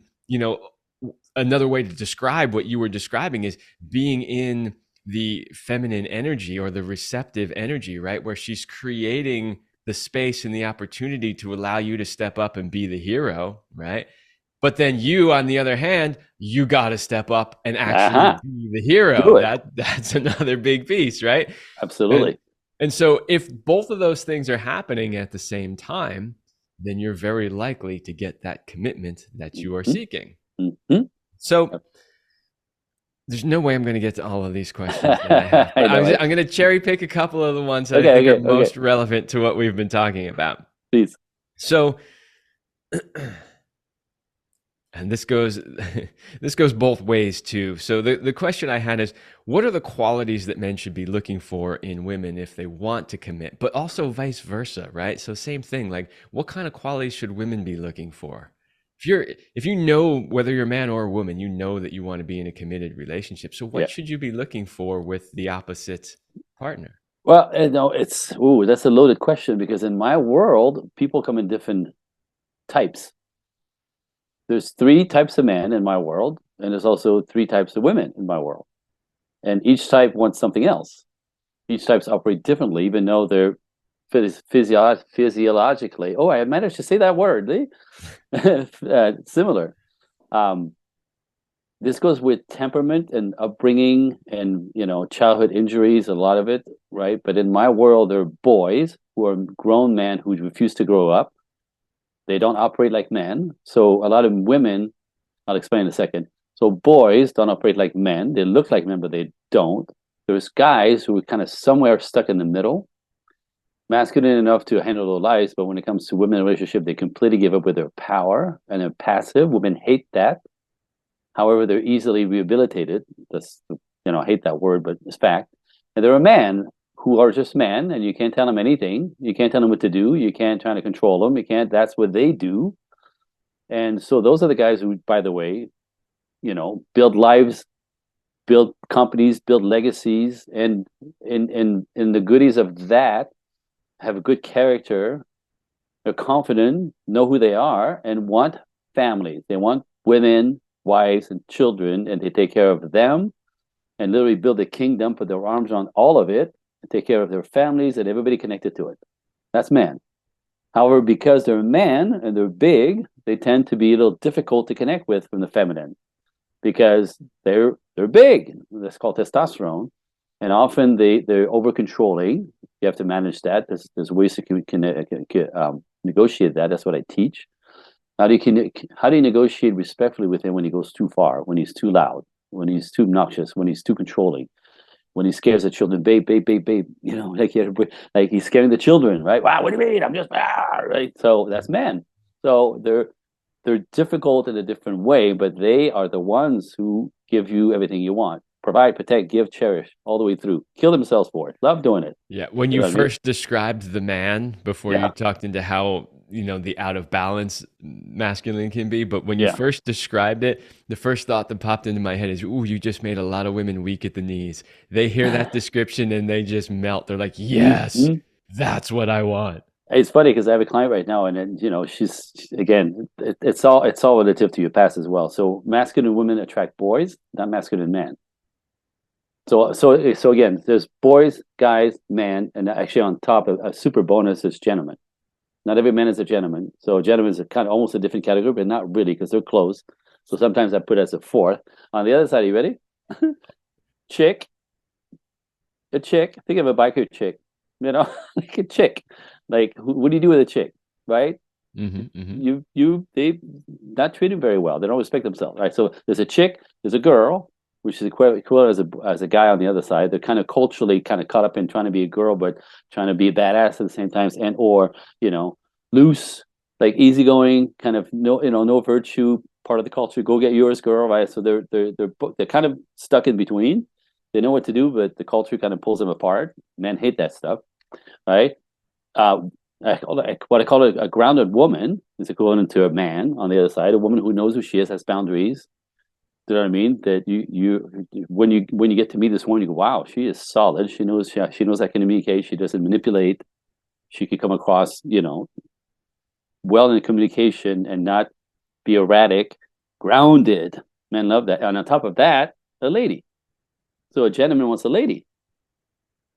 another way to describe what you were describing is being in the feminine energy or the receptive energy, right? Where she's creating the space and the opportunity to allow you to step up and be the hero, right? But then you, on the other hand, you got to step up and actually be the hero. That's another big piece, right? Absolutely. And so if both of those things are happening at the same time, then you're very likely to get that commitment that you are seeking. So there's no way I'm going to get to all of these questions that I have. I'm going to cherry pick a couple of the ones that I think are most relevant to what we've been talking about. Please. So, and this goes both ways too. So the question I had is, what are the qualities that men should be looking for in women if they want to commit, but also vice versa, right? So same thing, like what kind of qualities should women be looking for? If you know whether you're a man or a woman, you know that you want to be in a committed relationship. So what should you be looking for with the opposite partner? Well, that's a loaded question because in my world, people come in different types. There's 3 types of men in my world, and there's also 3 types of women in my world. And each type wants something else. Each types operate differently, even though they're physiologically, I managed to say that word, similar. This goes with temperament and upbringing and, childhood injuries, a lot of it, right? But in my world, there are boys who are grown men who refuse to grow up. They don't operate like men. So a lot of women, I'll explain in a second. So boys don't operate like men. They look like men, but they don't. There's guys who are kind of somewhere stuck in the middle, masculine enough to handle their lives, but when it comes to women in a relationship, they completely give up with their power and they're passive. Women hate that. However, they're easily rehabilitated. That's, I hate that word, but it's fact. And there are men who are just men, and you can't tell them anything. You can't tell them what to do. You can't try to control them. You can't. That's what they do. And so those are the guys who, by the way, build lives, build companies, build legacies, and in the goodies of that, have a good character. They're confident, know who they are, and want families. They want women, wives, and children, and they take care of them and literally build a kingdom, put their arms on all of it, and take care of their families and everybody connected to it. That's men. However, because they're men and they're big, they tend to be a little difficult to connect with from the feminine because they're big. That's called testosterone. And often they're over controlling. You have to manage that. There's ways to negotiate that. That's what I teach. How do you negotiate respectfully with him when he goes too far, when he's too loud, when he's too obnoxious, when he's too controlling, when he scares the children, babe, babe, babe, babe, like he's scaring the children, right? Wow, what do you mean? I'm just right. So that's men. So they're difficult in a different way, but they are the ones who give you everything you want. Provide, protect, give, cherish, all the way through. Kill themselves for it. Love doing it. Yeah. When You you know what I mean? first described the man, before you Yeah, talked into how, the out of balance masculine can be, but when you yeah. first described it, the first thought that popped into my head is, ooh, you just made a lot of women weak at the knees. They hear that description and they just melt. They're like, yes, Mhm. that's what I want. It's funny because I have a client right now, and then, she's again, it's all relative to your past as well. So masculine women attract boys, not masculine men. So again, there's boys, guys, men, and actually on top of a super bonus is gentlemen. Not every man is a gentleman. So a gentleman is a kind of almost a different category, but not really because they're close. So sometimes I put it as a fourth. On the other side, are you ready? Chick, a chick. Think of a biker chick, like a chick. Like what do you do with a chick, right? They not treated very well. They don't respect themselves, right? So there's a chick, there's a girl, which is equivalent as a guy on the other side. They're kind of culturally kind of caught up in trying to be a girl, but trying to be a badass at the same time, and or loose, like easygoing, kind of no virtue, part of the culture. Go get yours, girl, right? So they're kind of stuck in between. They know what to do, but the culture kind of pulls them apart. Men hate that stuff, right? Uh, what I call a grounded woman is equivalent to a man on the other side. A woman who knows who she is, has boundaries. Do you know what I mean? That when you get to meet this woman, you go, wow, she is solid. She knows how to communicate. She doesn't manipulate. She could come across, well in communication and not be erratic, grounded. Men love that. And on top of that, a lady. So a gentleman wants a lady.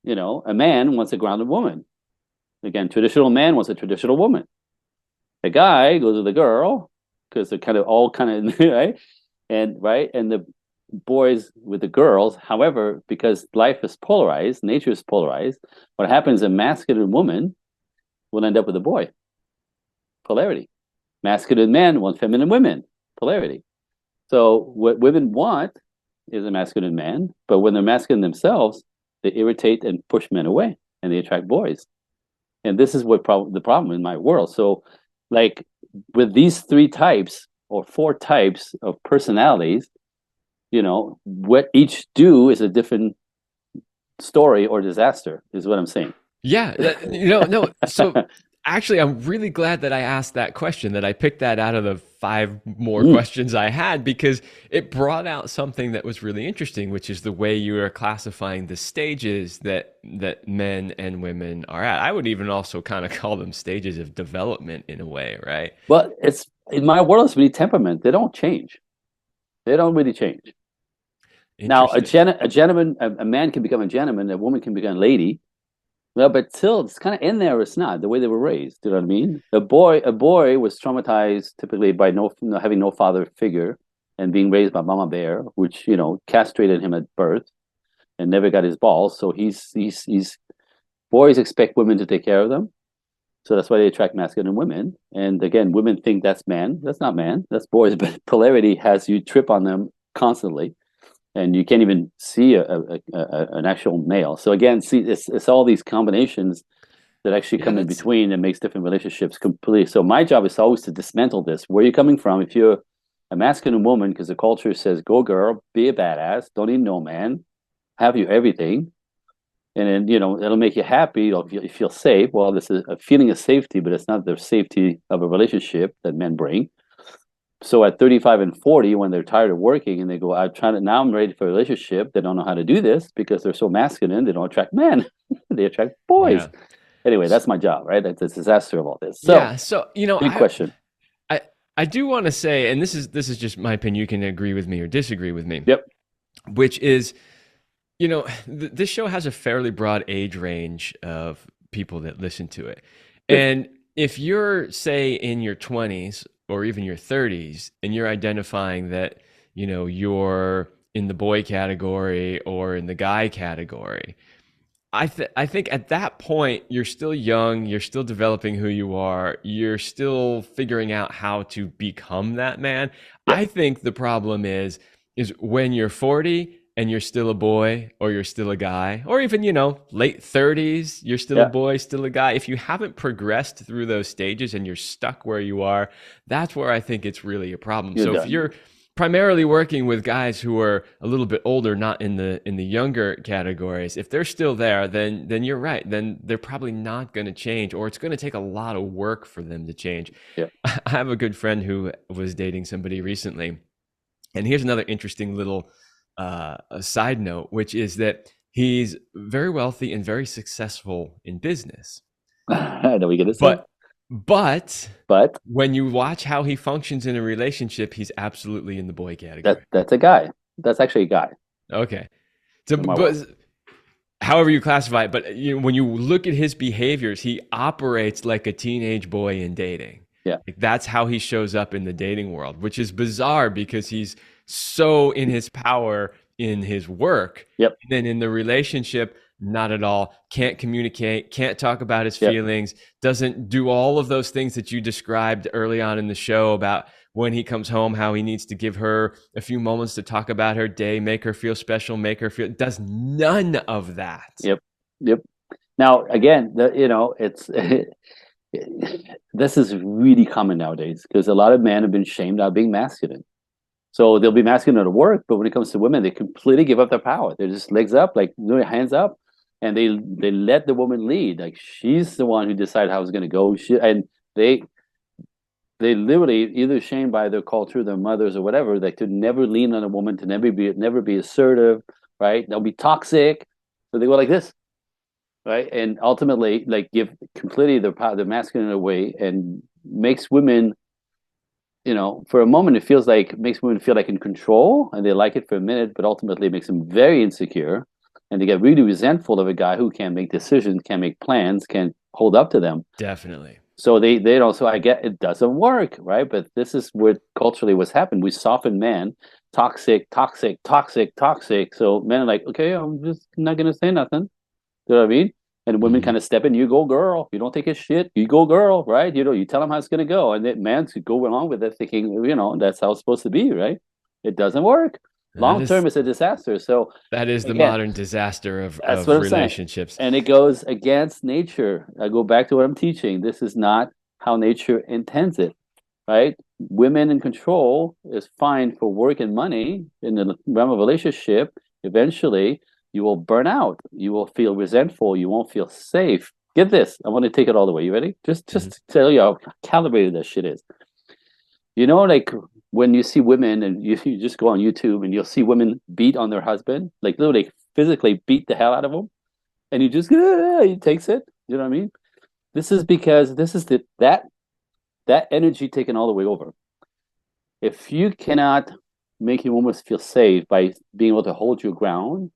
A man wants a grounded woman. Again, traditional man wants a traditional woman. A guy goes with a girl because they're kind of all kind of right, and the boys with the girls. However, because life is polarized, nature is polarized. What happens? A masculine woman will end up with a boy. Polarity. Masculine men want feminine women. Polarity. So what women want is a masculine man, but when they're masculine themselves, they irritate and push men away, and they attract boys. And this is the problem in my world. So, like with these three types or four types of personalities, what each do is a different story or disaster, is what I'm saying. Yeah, no. So actually, I'm really glad that I asked that question, that I picked that out of the five more Mm, questions I had, because it brought out something that was really interesting, which is the way you are classifying the stages that men and women are at. I would even also kind of call them stages of development in a way, right? but it's in my world, it's really temperament. They don't change. They don't really change. Now, Interesting. a gentleman, a man can become a gentleman, a woman can become a lady. Well, but still, it's kind of in there. It's not the way they were raised. Do you know what I mean? A boy was traumatized typically by having no father figure and being raised by Mama Bear, which castrated him at birth and never got his balls. So he's boys expect women to take care of them. So that's why they attract masculine women. And again, women think that's man. That's not man. That's boys. But polarity has you trip on them constantly, and you can't even see an actual male. So again, see, it's all these combinations that actually Yeah, come in that's between and makes different relationships completely. So my job is always to dismantle this. Where are you coming from? If you're a masculine woman, because the culture says, "Go girl, be a badass, don't need no man, have you everything," and then it'll make you happy. You feel safe. Well, this is a feeling of safety, but it's not the safety of a relationship that men bring. So at 35 and 40, when they're tired of working and they go, I'm trying to, now I'm ready for a relationship, they don't know how to do this because they're so masculine, they don't attract men, they attract boys. yeah. Anyway, that's my job, right? That's the disaster of all this. So, Yeah, so big question. I I do want to say, and this is just my opinion. You can agree with me or disagree with me. Yep. Which is, this show has a fairly broad age range of people that listen to it, Good. and if you're, say, in your 20s or even your 30s, and you're identifying that you're in the boy category or in the guy category, I think at that point you're still young, you're still developing who you are, you're still figuring out how to become that man. Yep. I think the problem is when you're 40 and you're still a boy or you're still a guy, or even late 30s, you're still a Yeah. boy, still a guy. If you haven't progressed through those stages and you're stuck where you are, that's where I think it's really a problem. You're So if done. you're primarily working with guys who are a little bit older, not in the younger categories, if they're still there, then you're right. Then they're probably not going to change, or it's going to take a lot of work for them to change. Yeah. I have a good friend who was dating somebody recently, and here's another interesting little a side note, which is that he's very wealthy and very successful in business. I know we get to say. But But when you watch how he functions in a relationship, he's absolutely in the boy category. that's a guy. That's actually a guy Okay. So, in my world. but however you classify it, but when you look at his behaviors, he operates like a teenage boy in dating. Yeah. Like, that's how he shows up in the dating world, which is bizarre because he's so in his power in his work. Yep. And then in the relationship, not at all. Can't communicate, can't talk about his Yep. feelings, doesn't do all of those things that you described early on in the show about when he comes home, how he needs to give her a few moments to talk about her day, make her feel special, make her feel, does none of that. Yep. Yep. Now, again, it's this is really common nowadays because a lot of men have been shamed out of being masculine. So they'll be masculine at work, but when it comes to women, they completely give up their power. They're just legs up, like hands up, and they let the woman lead. Like she's the one who decided how it's going to go. And they literally either shamed by their culture, their mothers, or whatever, like to never lean on a woman, to never be assertive, right? They'll be toxic, so they go like this, right? And ultimately, like give completely their power, their masculine away, and makes women, for a moment, it feels like makes women feel like in control, and they like it for a minute, but ultimately it makes them very insecure, and they get really resentful of a guy who can't make decisions, can't make plans, can't hold up to them. Definitely. So they don't. So I get it doesn't work, right? But this is what culturally what's happened. We soften men, toxic, toxic, toxic, toxic. So men are like, okay, I'm just not gonna say nothing. You know what I mean? And women kind of step in. You go, girl. You don't take a shit. You go, girl. Right? You tell them how it's gonna go, and then men to go along with it, thinking, that's how it's supposed to be, right? It doesn't work. That Long is term, it's a disaster. So that is the again, modern disaster that's of what I'm saying. relationships. And it goes against nature. I go back to what I'm teaching. This is not how nature intends it, right? Women in control is fine for work and money in the realm of relationship. Eventually, you will burn out. You will feel resentful. You won't feel safe. Get this. I want to take it all the way. You ready? Just to tell you how calibrated that shit is. Like when you see women and you just go on YouTube and you'll see women beat on their husband, like literally physically beat the hell out of them, and you just he takes it. You know what I mean? This is because this is that energy taken all the way over. If you cannot make your woman feel safe by being able to hold your ground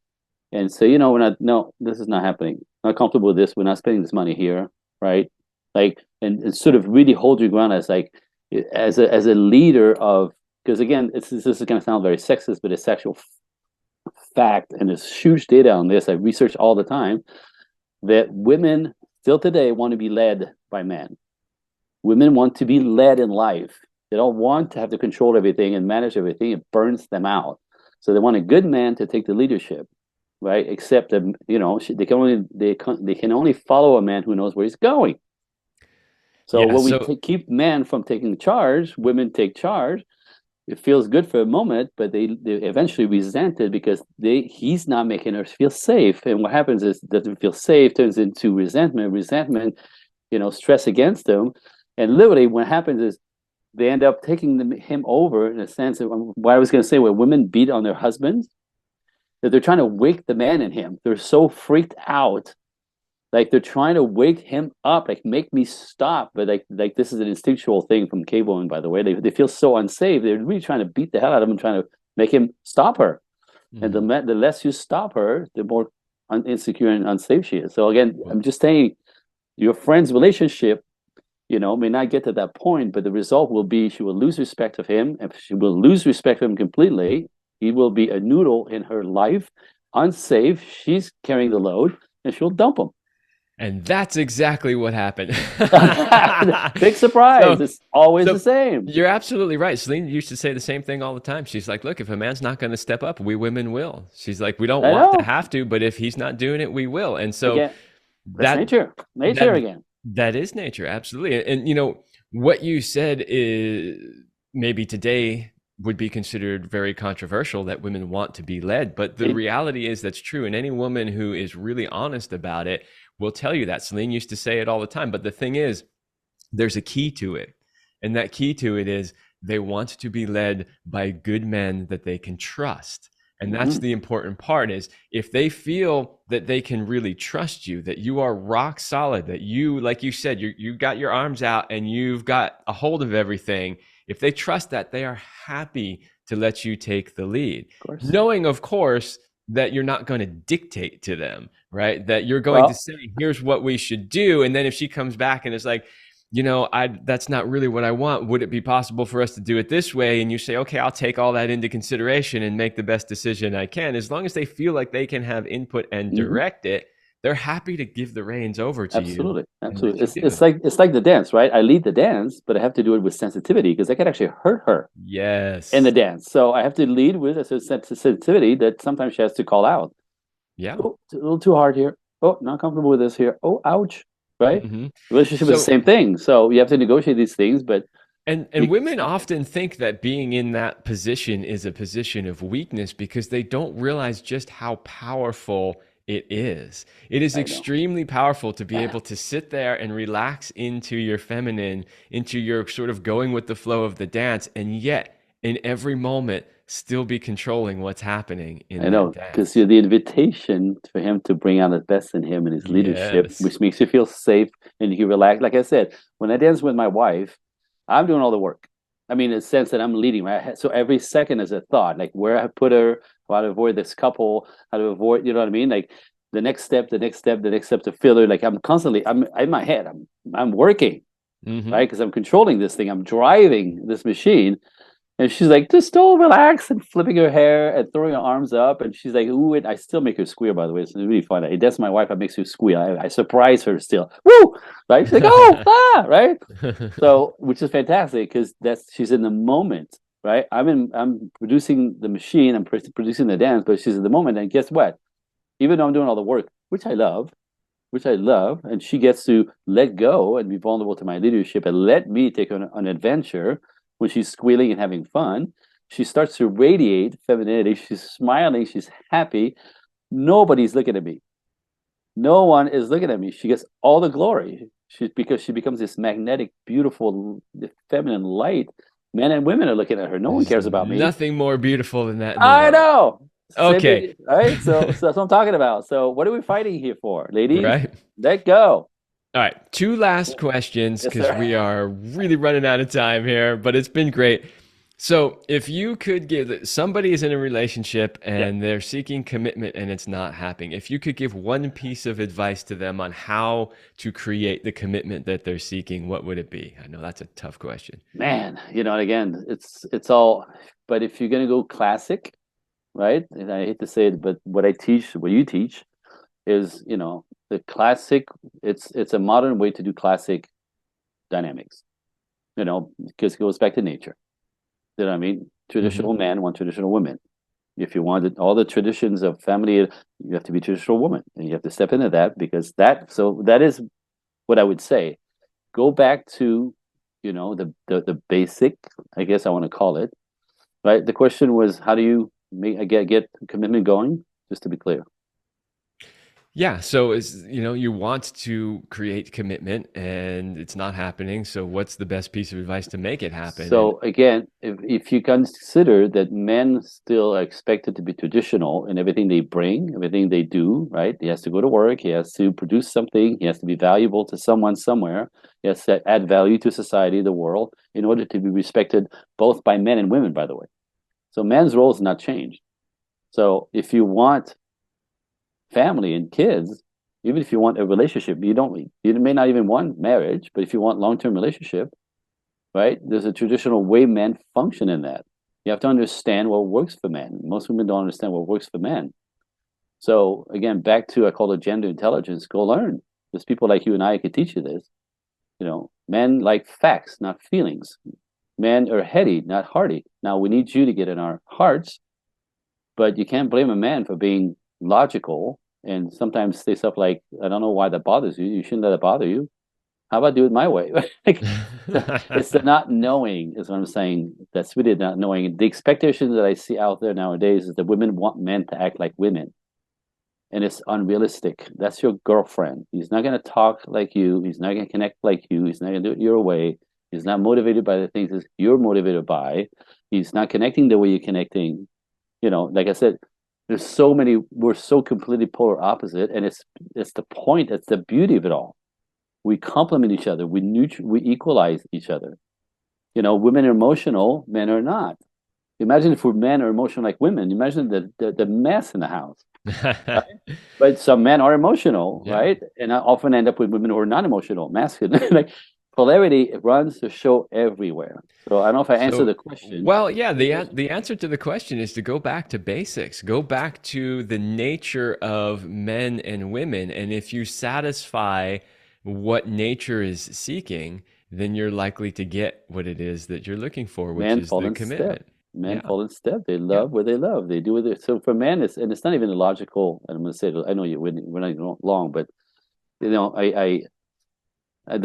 and say, we're not, no, this is not happening. Not comfortable with this. We're not spending this money here, right? Like, and sort of really hold your ground as like as a leader of, because again, this is going to sound very sexist, but it's actual fact, and there's huge data on this. I research all the time that women still today want to be led by men. Women want to be led in life. They don't want to have to control everything and manage everything. It burns them out. So they want a good man to take the leadership, right? Except that they can only follow a man who knows where he's going. So Yeah. when we So keep men from taking charge, women take charge. It feels good for a moment, but they eventually resent it because he's not making her feel safe. And what happens is doesn't feel safe turns into resentment, stress against them. And literally what happens is they end up taking him over in a sense of what I was going to say, where women beat on their husbands, that they're trying to wake the man in him. They're so freaked out. Like they're trying to wake him up, like make me stop. But like this is an instinctual thing from cabling, by the way. They feel so unsafe. They're really trying to beat the hell out of him, trying to make him stop her. And the less you stop her, the more insecure and unsafe she is. So again, I'm just saying, your friend's relationship, may not get to that point, but the result will be she will lose respect of him, and she will lose respect of him completely. He will be a noodle in her life, unsafe. She's carrying the load, and she'll dump him. and that's exactly what happened. Big surprise. so It's always so the same. you're absolutely right. Celine used to say the same thing all the time. She's like, look, if a man's not going to step up, we women will. She's like, we don't I want to know. have to, but if he's not doing it, we will. And so Again, that's that nature. Nature that again. that is nature, absolutely. And what you said is maybe today would be considered very controversial, that women want to be led, but the reality is that's true. And any woman who is really honest about it will tell you that. Celine used to say it all the time. But the thing is, there's a key to it. And that key to it is they want to be led by good men that they can trust. And that's the important part, is if they feel that they can really trust you, that you are rock solid, that you, like you said, you got your arms out and you've got a hold of everything. If they trust that, they are happy to let you take the lead. Of course. Knowing, of course, that you're not going to dictate to them, right? That you're going to Well, say, here's what we should do. And then if she comes back and is like, that's not really what I want. Would it be possible for us to do it this way? And you say, okay, I'll take all that into consideration and make the best decision I can. As long as they feel like they can have input and direct it, they're happy to give the reins over to you. Absolutely. It's like the dance, right? I lead the dance, but I have to do it with sensitivity because I could actually hurt her Yes. in the dance. So I have to lead with a sensitivity that sometimes she has to call out. Yeah. Oh, it's a little too hard here. Oh, not comfortable with this here. Oh, ouch. Right? Relationship is the same thing. So you have to negotiate these things, but and women often think that being in that position is a position of weakness because they don't realize just how powerful it is. It is extremely powerful to be able to sit there and relax into your feminine, into your sort of going with the flow of the dance, and yet in every moment still be controlling what's happening in I know, because you're the invitation for him to bring out the best in him and his leadership, which makes you feel safe and you relax. Like I said, when I dance with my wife, I'm doing all the work. I mean, in the sense that I'm leading, right? So every second is a thought, like where I put her, how to avoid this couple, how to avoid, you know what I mean? Like the next step to fill her. Like I'm constantly, I'm in my head, I'm working, right? Because I'm controlling this thing, I'm driving this machine. And she's like, just still relax and flipping her hair and throwing her arms up. And she's like, ooh, and I still make her squeal, by the way. It's really fun. That's my wife. I makes her squeal. I surprise her still. Woo! Right? She's like, oh, right? So, which is fantastic because she's in the moment, right? I'm producing the machine. I'm producing the dance, but she's in the moment. And guess what? Even though I'm doing all the work, which I love, and she gets to let go and be vulnerable to my leadership and let me take on an adventure. When she's squealing and having fun, she starts to radiate femininity. She's smiling. She's happy. Nobody's looking at me. No one is looking at me. She gets all the glory. Because she becomes this magnetic, beautiful, feminine light. Men and women are looking at her. No one cares about me. Nothing more beautiful than that. I know. Okay. All right. So that's what I'm talking about. So what are we fighting here for, ladies? Right. Let go. All right, 2 last questions because we are really running out of time here, but it's been great. So if you could somebody is in a relationship and they're seeking commitment and it's not happening, if you could give one piece of advice to them on how to create the commitment that they're seeking, what would it be? I know that's a tough question. Man, and again, it's all, but if you're going to go classic, right? And I hate to say it, but what you teach is, the classic, it's a modern way to do classic dynamics, because it goes back to nature. You know what I mean? Hmm. Traditional man want traditional women. If you wanted all the traditions of family, you have to be traditional woman, and you have to step into that because that is what I would say. Go back to, the basic, I guess I want to call it, right? The question was, how do you get commitment going? Just to be clear. Yeah, so you want to create commitment and it's not happening. So what's the best piece of advice to make it happen? And So again, if you consider that men still are expected to be traditional in everything they bring, everything they do, right? He has to go to work, he has to produce something, he has to be valuable to someone somewhere, he has to add value to society, the world, in order to be respected both by men and women, by the way. So men's role has not changed. So if you want family and kids, even if you want a relationship, you may not even want marriage, but if you want long-term relationship, right? There's a traditional way men function in that. You have to understand what works for men. Most women don't understand what works for men. So again, back to I call it gender intelligence. Go learn. There's people like you and I could teach you this. Men like facts, not feelings. Men are heady, not hearty. Now we need you to get in our hearts, but you can't blame a man for being logical and sometimes say stuff like, "I don't know why that bothers you. You shouldn't let it bother you. How about do it my way?" Like, it's the not knowing, is what I'm saying. That's really not knowing. The expectation that I see out there nowadays is that women want men to act like women, and it's unrealistic. That's your girlfriend. He's not going to talk like you. He's not going to connect like you. He's not going to do it your way. He's not motivated by the things that you're motivated by. He's not connecting the way you're connecting. Like I said, there's so many. We're so completely polar opposite, and it's the point. It's the beauty of it all. We complement each other. We equalize each other. Women are emotional, men are not. Imagine if men are emotional like women. Imagine the mess in the house. Right? But some men are emotional, yeah. right? And I often end up with women who are not emotional, masculine. Like polarity runs the show everywhere. So I don't know if I answered So, the question. well, yeah, the answer to the question is to go back to basics. Go back to the nature of men and women, and if you satisfy what nature is seeking, then you're likely to get what it is that you're looking for, which Men is fall the in step. commitment. Men Yeah. fall in step. They Yeah. love where they love. They do what they. So for men, it's not even a logical. And I'm going to say, I know we're not long, but the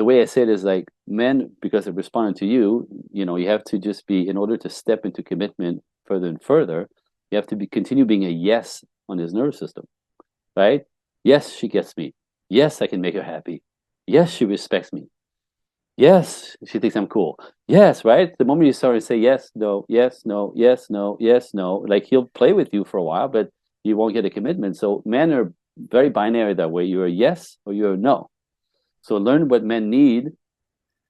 way I say it is like men, because they're responding to you, you have to just be, in order to step into commitment further and further, you have to continue being a yes on his nervous system, right? Yes, she gets me. Yes, I can make her happy. Yes, she respects me. Yes, she thinks I'm cool. Yes, right? The moment you start to say yes, no, yes, no, yes, no, yes, no, like he'll play with you for a while, but you won't get a commitment. So men are very binary that way. You're a yes or you're a no. So learn what men need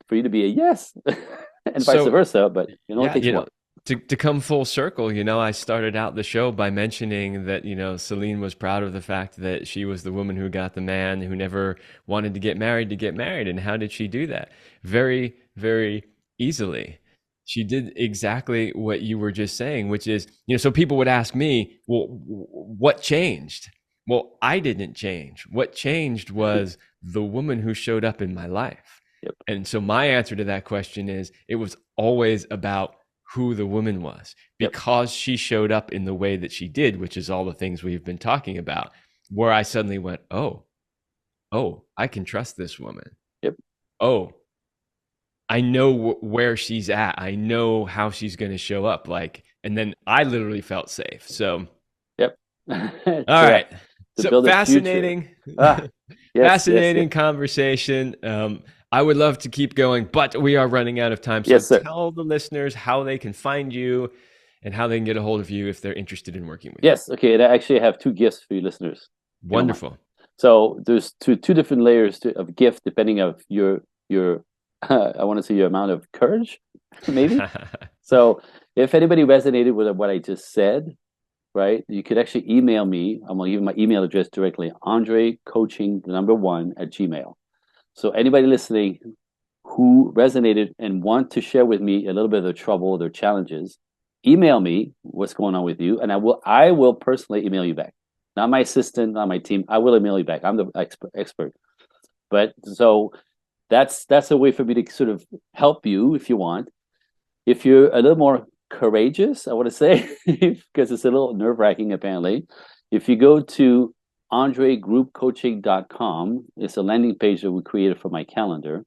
for you to be a yes, and vice So, versa. But it yeah, takes work. to come full circle, I started out the show by mentioning that, Celine was proud of the fact that she was the woman who got the man who never wanted to get married to get married. And how did she do that? Very, very easily. She did exactly what you were just saying, which is, so people would ask me, well, what changed? Well, I didn't change. What changed was the woman who showed up in my life. Yep. And so my answer to that question is it was always about who the woman was Yep. because she showed up in the way that she did, which is all the things we've been talking about, where I suddenly went, oh, I can trust this woman. Yep. Oh, I know where she's at. I know how she's going to show up. And then I literally felt safe. So, Yep. all Correct. right. To So build a future. fascinating, Ah, yes, yes, yes, fascinating conversation. I would love to keep going, but we are running out of time. So yes, sir. tell the listeners how they can find you and how they can get a hold of you if they're interested in working with you. Yes. Okay. And I actually have two gifts for you listeners. If you don't mind. Wonderful. So there's two different layers of gift depending of your I want to say your amount of courage, maybe. So if anybody resonated with what I just said, right, you could actually email me. I'm gonna give you my email address directly, Andre Coaching the number 1 at Gmail. So anybody listening who resonated and want to share with me a little bit of their trouble, their challenges, email me what's going on with you, and I will personally email you back. Not my assistant, not my team. I will email you back. I'm the expert. But so that's a way for me to sort of help you if you want. If you're a little more courageous, I want to say, because it's a little nerve-wracking apparently, if you go to andregroupcoaching.com, it's a landing page that we created for my calendar.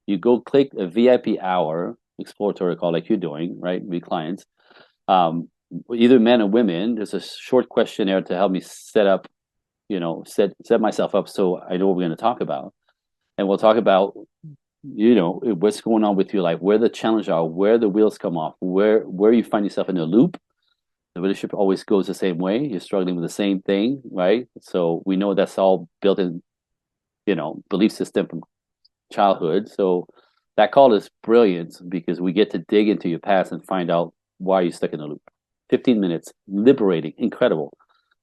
You go click a VIP hour, exploratory call like you're doing, right, with clients, either men or women. There's a short questionnaire to help me set myself up so I know what we're going to talk about. And we'll talk about, what's going on with you, like where the challenges are, where the wheels come off, where you find yourself in a loop. The relationship always goes the same way. You're struggling with the same thing, right? So we know that's all built in, belief system from childhood. So that call is brilliant because we get to dig into your past and find out why you're stuck in a loop. 15 minutes, liberating, incredible.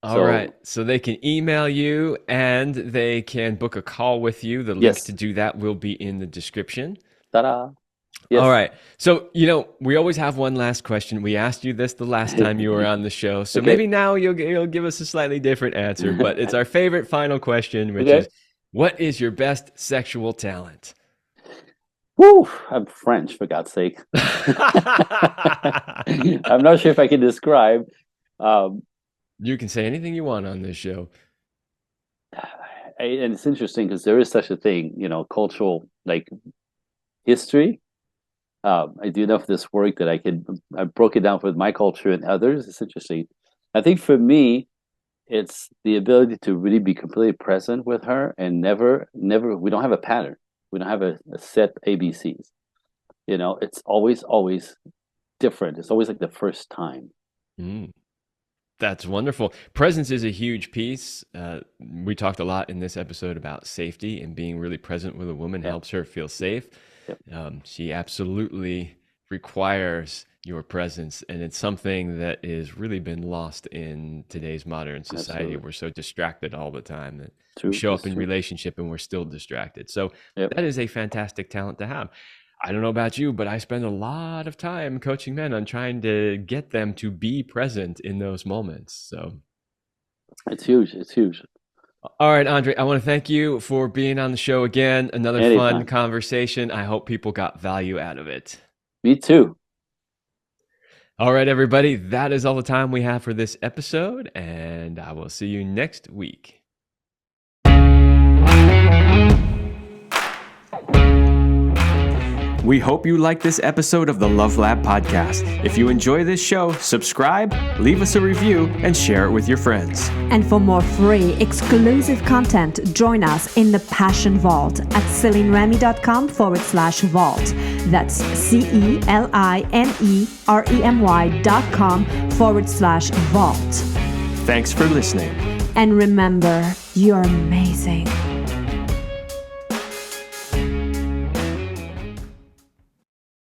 All right. So they can email you and they can book a call with you. The link to do that will be in the description. Ta-da. Yes. All right. So, we always have one last question. We asked you this the last time you were on the show. So maybe now you'll give us a slightly different answer, but it's our favorite final question, which is, what is your best sexual talent? Woo, I'm French, for God's sake. I'm not sure if I can describe. You can say anything you want on this show. And it's interesting because there is such a thing, cultural, like, history. I do enough of this work that I broke it down with my culture and others. It's interesting. I think for me, it's the ability to really be completely present with her and never, we don't have a pattern. We don't have a set ABCs. It's always different. It's always like the first time. That's wonderful. Presence is a huge piece. We talked a lot in this episode about safety, and being really present with a woman helps her feel safe. Yep. She absolutely requires your presence, and it's something that has really been lost in today's modern society. Absolutely. We're so distracted all the time that we show up in relationship and we're still distracted. So that is a fantastic talent to have. I don't know about you, but I spend a lot of time coaching men on trying to get them to be present in those moments. So it's huge. It's huge. All right, Andre, I want to thank you for being on the show again. Another fun conversation. I hope people got value out of it. Me too. All right, everybody, that is all the time we have for this episode, and I will see you next week. We hope you like this episode of the Love Lab podcast. If you enjoy this show, subscribe, leave us a review, and share it with your friends. And for more free, exclusive content, join us in the Passion Vault at CelineRemy.com/vault. That's CelineRemy.com/vault. Thanks for listening. And remember, you're amazing.